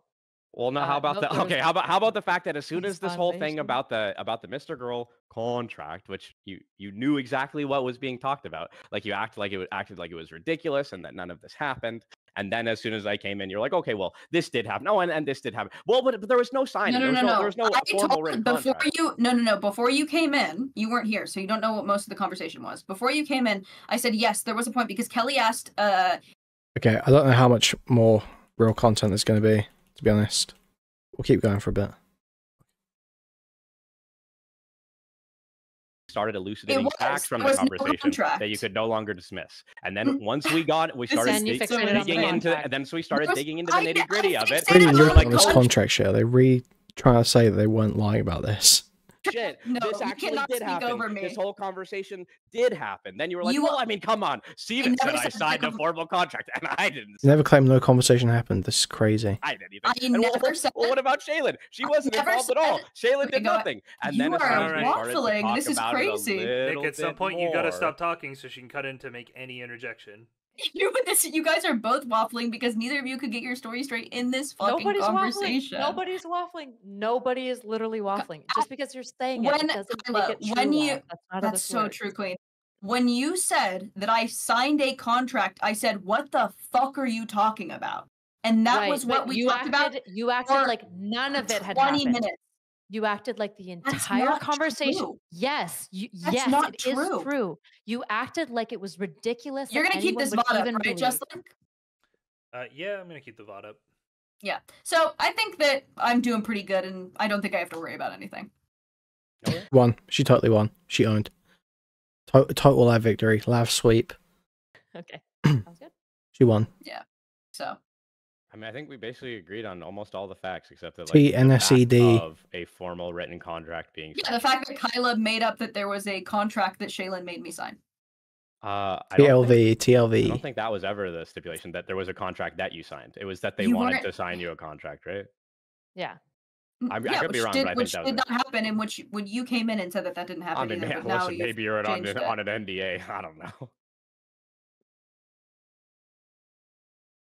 Well, no. How about Okay. How about the fact that as soon as this whole thing about the Mr. Girl contract, which you knew exactly what was being talked about, like you acted like it was ridiculous, and that none of this happened. And then as soon as I came in, you're like, okay, well, this did happen. No, and this did happen. Well, but there was no sign. No. There was no formal written contract. Before you came in, you weren't here, so you don't know what most of the conversation was. Before you came in, I said yes, there was a point because Kelly asked. Okay, I don't know how much more real content there's going to be. To be honest, we'll keep going for a bit. Started elucidating facts from the conversation that you could no longer dismiss, and then once we started digging into it, and then so we started digging into the nitty gritty of it. Really looping on this contract shit. They trying to say that they weren't lying about this. Shit, this actually did happen. This whole conversation did happen. Then you were like, well, I mean, come on. Steven said I signed a formal contract, and I didn't. You never claimed no conversation happened. This is crazy. I didn't either. Well, what about Shaylin? She wasn't involved at all. Shaylin did nothing. And then you are waffling. This is crazy. Nick, at some point, you gotta stop talking so she can cut in to make any interjection. You guys are both waffling because neither of you could get your story straight in this fucking conversation. Nobody's waffling. Nobody is literally waffling. Just because you're saying it doesn't make it true. That's so true, Queen. when you said that I signed a contract, I said, "What the fuck are you talking about?" And that was what we talked about. You acted like none of it had 20 happened. minutes. You acted like the That's entire not conversation. true. Yes, That's yes, not it is true. true. You acted like it was ridiculous. You're that gonna keep anyone this would VOD up, even right, believe. Justin? Yeah, I'm gonna keep the VOD up. Yeah. So I think that I'm doing pretty good, and I don't think I have to worry about anything. Won. She totally won. She owned. Total Lav victory. Lav sweep. Okay. Sounds good. She won. Yeah. So. I mean, I think we basically agreed on almost all the facts except that TNSED. of a formal written contract being signed. Yeah, the fact that Kyla made up that there was a contract that Shaylin made me sign. TLV. I don't think that was ever the stipulation that there was a contract that you signed. It was that they wanted to sign you a contract, right? Yeah. I could be wrong, but I think that was did not happen. And which when you came in and said that didn't happen either. But now maybe you're on an NDA. I don't know.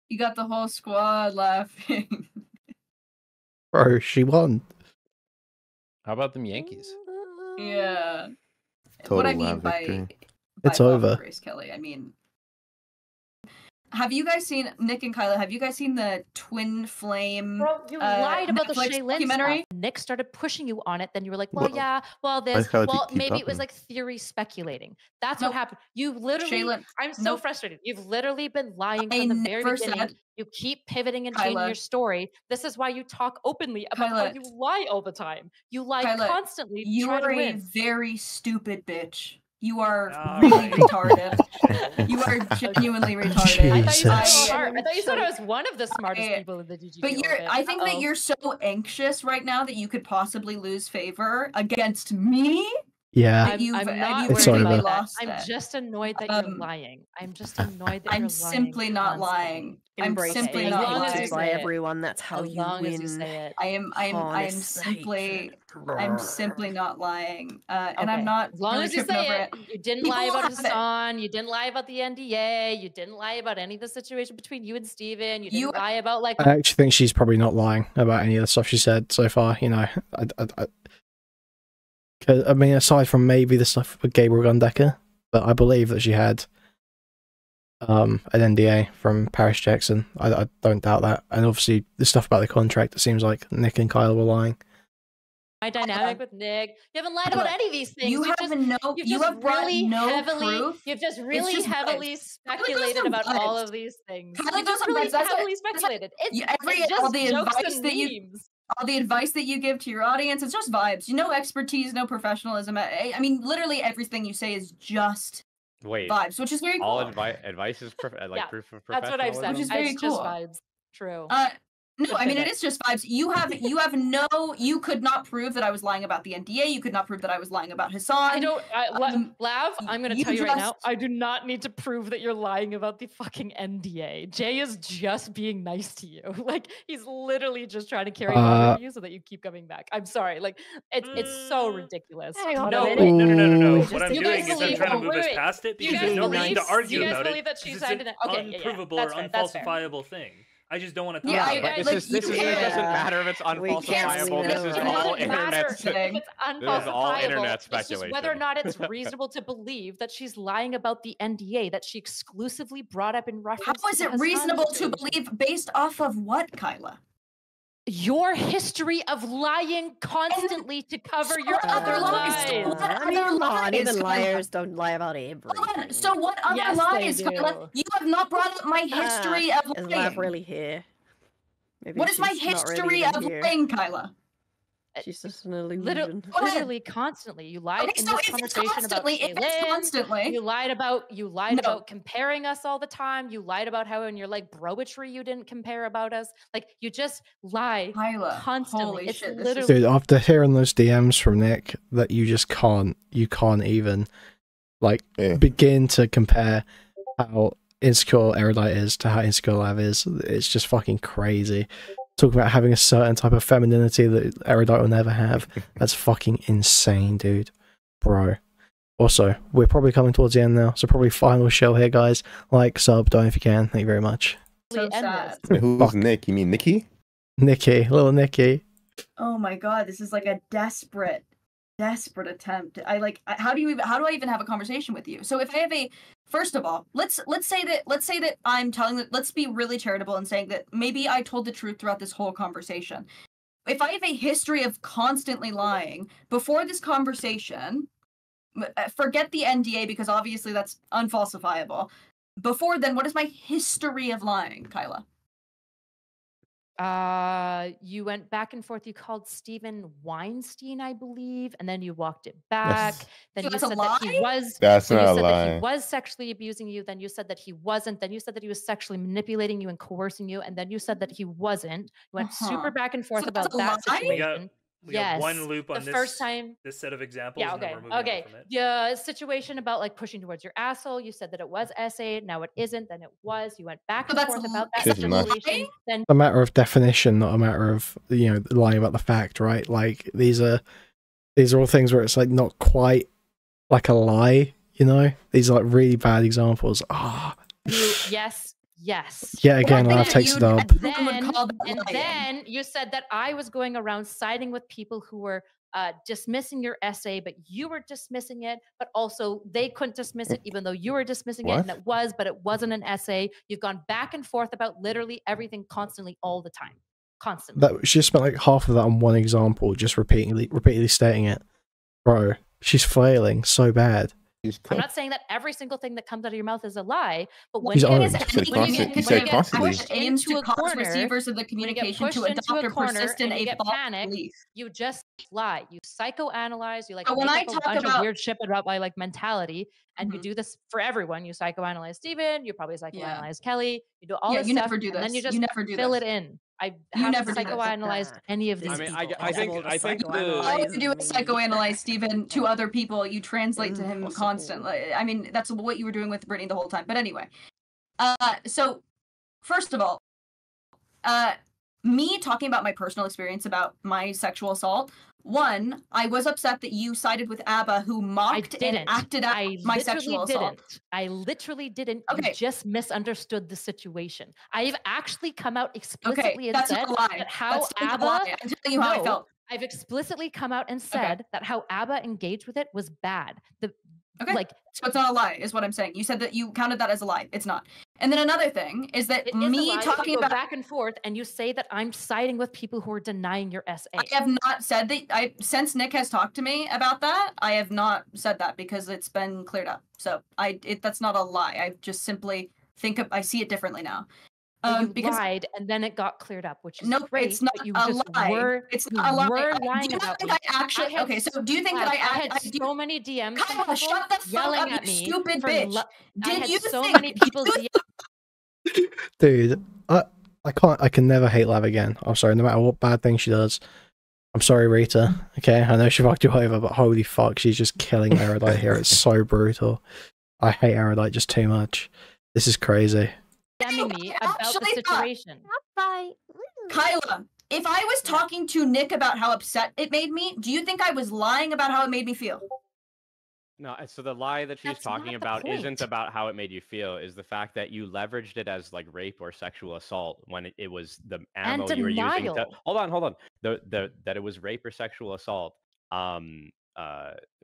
You got the whole squad laughing. Bro, she won. How about them Yankees? Yeah. Total what I mean love by victory. It's over. Grace Kelly. I mean, have you guys seen Nick and Kyla? Have you guys seen the Twin Flame? Bro, you lied about the Netflix Shaylin documentary? stuff. Nick started pushing you on it. Then you were like, well, Well, yeah, well, I this, gotta well, keep maybe it was talking. like theory speculating. That's what happened. You literally, Shaylin, I'm so frustrated. You've literally been lying from the very never beginning. said- You keep pivoting and changing Kyla. your story. This is why you talk openly about how Kyla. you lie all the time. You lie Kyla, constantly to you try to are a win. very stupid bitch. You are really retarded. You are genuinely retarded. I thought you said I was Jesus. smart. I thought you said I was one of the smartest people in the DGP But orbit. I think that you're so anxious right now that you could possibly lose favor against me. Yeah. That you've, I'm not It's worried over. about that. lost I'm it. just annoyed that you're lying. I'm just annoyed that I'm you're simply lying not constantly. lying. I'm Embrace simply being not long as you lying. hated by say it. everyone. That's how As you long win. as you say it. I'm Honest simply not lying. And I'm Okay. not As long really as you tripping say over it. You didn't People lie about have it. Hassan. You didn't lie about the NDA. You didn't lie about any of the situation between you and Steven. You didn't lie about like I actually think she's probably not lying about any of the stuff she said so far. You know, I mean, aside from maybe the stuff with Gabriel Gundecker, but I believe that she had an NDA from Paris Jackson. I don't doubt that. And obviously, the stuff about the contract, it seems like Nick and Kyle were lying. my dynamic with Nick. You haven't lied about any of these things. You have brought no proof. You've just It's really just heavily vibes. speculated about vibes. all of these things. Kylie You've just doesn't really vibes. That's heavily it. speculated. It's, Every it's all just the jokes advice and that you memes. all the advice that you give to your audience, it's just vibes. No expertise, no professionalism. I mean, literally everything you say is just vibes, which is very cool. All advice is proof of That's professionalism. what I've said. Which is very It's cool. just vibes. True. No, I mean it is just vibes. You could not prove that I was lying about the NDA. You could not prove that I was lying about Hassan. Lav, I'm going to tell you right now, I do not need to prove that you're lying about the fucking NDA. Jay is just being nice to you. Like, he's literally just trying to carry on with you so that you keep coming back. I'm sorry. Like, it's so ridiculous. Hang on No, a no, minute. no, no, no. Wait, What I'm you doing guys is I'm believe- trying to wait, move us wait. past it You because guys there's no reason believe- to argue you guys about believe it. that she because signed it's it? an Okay, yeah, yeah. unprovable That's or fair, that's fair. unfalsifiable thing. I just don't want to talk Yeah, about it. This doesn't matter if it's unfalsifiable. This is all internet. If it's This is all internet It's just speculation. whether or not it's reasonable to believe that she's lying about the NDA that she exclusively brought up in reference. How is to the it Hassan reasonable to situation. believe based off of what, Kyla? Your history of lying constantly to cover your other lies. I mean, come on, even liars don't lie about everything. So what other Yes, lies, they do. Kyla? You have not brought up my history of Is lying. Lav really here? Maybe What is my she's not really history even of here. lying, Kyla? She's just an illusion. Literally constantly. You lied Okay, in so this if it's conversation about constantly- if it's Shaylin. constantly- You lied about comparing us all the time. You lied about how in your like broetry you didn't compare about us. Like you just lie constantly. holy It's shit, literally Dude, after hearing those DMs from Nick, that you just can't even like begin to compare how insecure Erudite is to how insecure Lav is. It's just fucking crazy. Talking about having a certain type of femininity that Erudite will never have. That's fucking insane, dude. Bro. Also, we're probably coming towards the end now, so probably final show here, guys. Like, sub, don't if you can. Thank you very much. So sad. Who's Nick? You mean Nikki? Nikki, little Nikki. Oh my god, this is like a desperate desperate attempt. How do I even have a conversation with you? So if I have first of all, let's say that I'm telling that, let's be really charitable and saying that maybe I told the truth throughout this whole conversation. If I have a history of constantly lying before this conversation, forget the NDA because obviously that's unfalsifiable. Before then, what is my history of lying, Kyla? You went back and forth. You called Steven Weinstein, I believe, and then you walked it back. Then you said that he was. That's then not you a said that he lie. was sexually abusing you. Then you said that he wasn't. Then you said that he was sexually manipulating you and coercing you. And then you said that he wasn't. You went super back and forth about that situation. We got one loop on the first time. This set of examples. Yeah. And then Okay. we're moving on from it. The situation about like pushing towards your asshole. You said that it was SA. Now it isn't. Then it was. You went back and forth about that situation. Then a matter of definition, not a matter of lying about the fact, right? Like these are all things where it's like not quite like a lie, These are like really bad examples. Yes. Yeah, again, I'll take the dub. Then you said that I was going around siding with people who were dismissing your essay, but you were dismissing it, but also they couldn't dismiss it even though you were dismissing it, and it was, but it wasn't an essay. You've gone back and forth about literally everything constantly all the time. Constantly. She just spent like half of that on one example, just repeatedly stating it. Bro, she's failing so bad. I'm not saying that every single thing that comes out of your mouth is a lie, but when He's you honest. get He said constantly. pushed into a corner, receivers of the communication to adopt or persist in a false belief. You just lie. You psychoanalyze. You like But when make I up a talk bunch of about- weird shit about my like mentality, and you do this for everyone. You psychoanalyze Steven. You probably psychoanalyze Kelly. You do all this you stuff, never do and then this. you just You never do fill this. it in. I You haven't never do this. psychoanalyzed any of these I mean, people. I think all you do is psychoanalyze Steven to other people. You translate to him constantly. I mean, that's what you were doing with Brittany the whole time. But anyway, so first of all, me talking about my personal experience about my sexual assault. One, I was upset that you sided with ABBA, who mocked and acted out my sexual assault. I literally didn't. Okay. You just misunderstood the situation. I've actually come out explicitly and said that how ABBA. I'm telling you how I felt. I've explicitly come out and said that how ABBA engaged with it was bad. So it's not a lie, is what I'm saying. You said that you counted that as a lie. It's not. And then another thing is that me talking about back and forth, and you say that I'm siding with people who are denying your SA. I have not said that. Since Nick has talked to me about that, I have not said that because it's been cleared up. So that's not a lie. I just simply I see it differently now. You lied, and then it got cleared up, which is great. It's not but you a just it's not a lie. Were lying do you about think me. I actually? Okay, so do you think that I had so many DMs? Kyla, shut the fuck yelling up, at you me stupid bitch! Did you so many people? Dude, I can never hate Lav again. I'm sorry, no matter what bad thing she does. I'm sorry, Rita. Okay, I know she fucked you over, but holy fuck, she's just killing Erudite here. It's so brutal. I hate Erudite just too much. This is crazy. Me about the situation. Kyla, if I was talking to Nick about how upset it made me, do you think I was lying about how it made me feel? No, so the lie that she's talking about isn't about how it made you feel, is the fact that you leveraged it as like rape or sexual assault when it was the ammo you were using to hold on. That it was rape or sexual assault.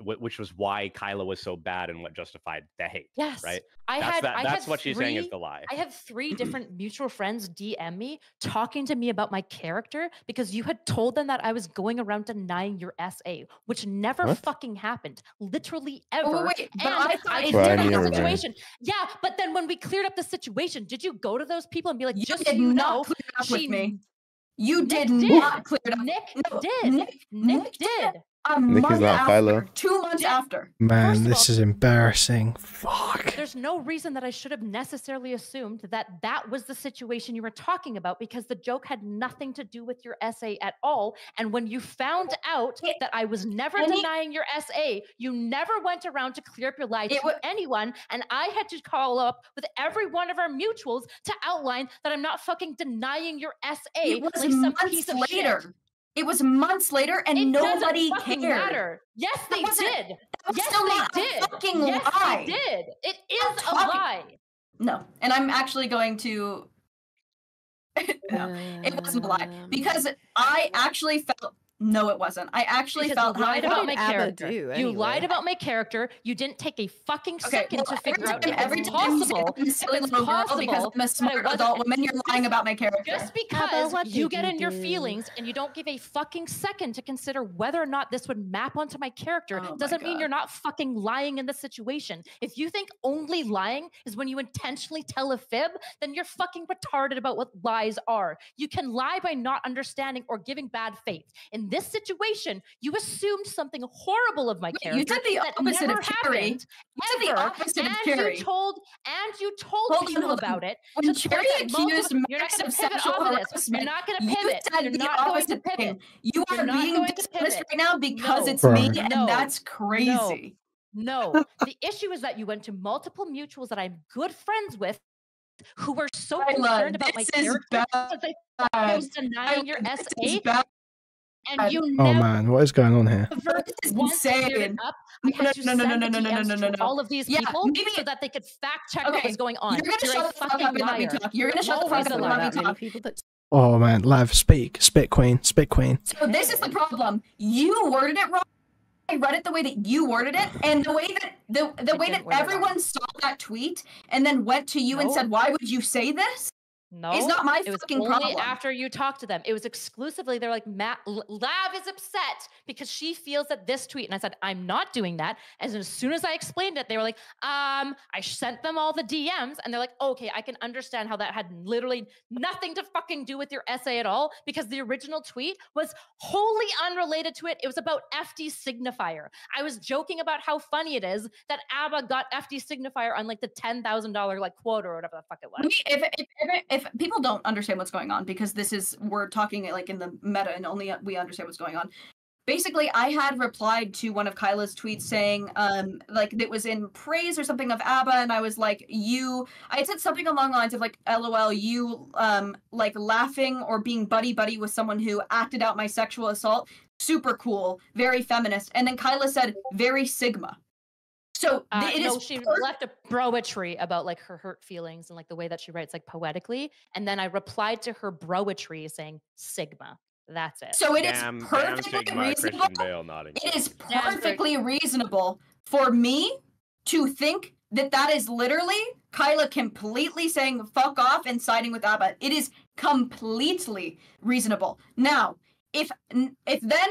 Which was why Kyla was so bad and what justified the hate. Yes, right. That's what she's saying is the lie. I had 3 different mutual friends DM me talking to me about my character because you had told them that I was going around denying your SA, which never fucking happened, literally ever. Wait, but I cleared up the situation. Yeah, but then when we cleared up the situation, did you go to those people and be like, you just did so you not know, clear it up with me. You Nick did not clear it up. Nick did. Nick is not Kyla. 2 months after. Man, this is embarrassing. Fuck. There's no reason that I should have necessarily assumed that that was the situation you were talking about because the joke had nothing to do with your SA at all. And when you found out that I was never denying your SA, you never went around to clear up your lie to anyone. And I had to call up with every one of our mutuals to outline that I'm not fucking denying your SA. It was like some months piece of later. Shit. It was months later, and nobody cared. Matter. Yes, they did. Yes, they did. Fucking yes, lie. They did. It is a lie. No, and I'm actually going to. No, it wasn't a lie because I actually felt No, it wasn't. I actually felt you lied about my character. Anyway? You lied about my character. You didn't take a fucking second to figure out if every it's time possible. I'm a silly little girl because I'm a smart adult woman, you're lying about my character. Just because you get in your feelings and you don't give a fucking second to consider whether or not this would map onto my character doesn't mean you're not fucking lying in the situation. If you think only lying is when you intentionally tell a fib, then you're fucking retarded about what lies are. You can lie by not understanding or giving bad faith. In this situation, you assumed something horrible of my character. You said the opposite of Carrie. You said the opposite of Carrie. You told people about it. When Carrie accused Max of sexual harassment, you're not going to pivot. You said you're the not opposite going to pivot. You are being dishonest right now because No. it's me, and that's crazy. No. The issue is that you went to multiple mutuals that I'm good friends with who were so concerned about my character because they thought I was denying your SA. And you Oh man, what is going on here? This is insane. No. All of these people so that they could fact check what was going on. You're gonna shut the fuck up and let me talk. You're gonna shut the fuck up and let me talk. Oh man, Lav, speak. Spit queen. Spit queen. So this is the problem. You worded it wrong. I read it the way that you worded it, and the way that the way that everyone saw that tweet and then went to you and said, "Why would you say this?" No, it's not my it was fucking only problem. after you talked to them. It was exclusively, they're like, Lav is upset because she feels that this tweet. And I said, I'm not doing that. And as soon as I explained it, they were like, I sent them all the DMs. And they're like, okay, I can understand how that had literally nothing to fucking do with your essay at all, because the original tweet was wholly unrelated to it. It was about FD Signifier. I was joking about how funny it is that ABBA got FD Signifier on like the $10,000 like quota or whatever the fuck it was. If people don't understand what's going on, because we're talking like in the meta and only we understand what's going on. Basically, I had replied to one of Kyla's tweets saying, like it was in praise or something of ABBA, and I was like, I had said something along the lines of like, LOL, you like laughing or being buddy with someone who acted out my sexual assault. Super cool, very feminist. And then Kyla said, very Sigma. So she left a broetry about like her hurt feelings and like the way that she writes like poetically, and then I replied to her broetry saying Sigma. That's it. So it is perfectly reasonable. It is perfectly reasonable for me to think that is literally Kyla completely saying fuck off and siding with ABBA. It is completely reasonable. Now, if then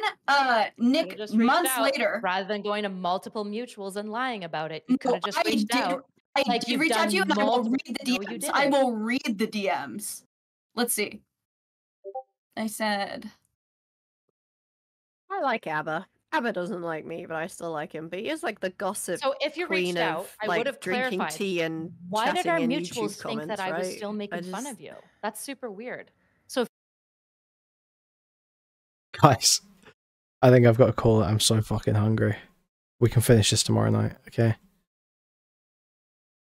Nick months later, rather than going to multiple mutuals and lying about it, you could have just reached out. I did reach out to you, and I will read the DMs. I will read the DMs. Let's see. I said, I like ABBA. ABBA doesn't like me, but I still like him. But he is like the gossip. So if you queen reached out, of, I like, would have drinking clarified. tea and why did our chatting in mutuals YouTube think that comments, I was right? still making fun of you? That's super weird. Guys, I think I've got a call. I'm so fucking hungry. We can finish this tomorrow night, okay?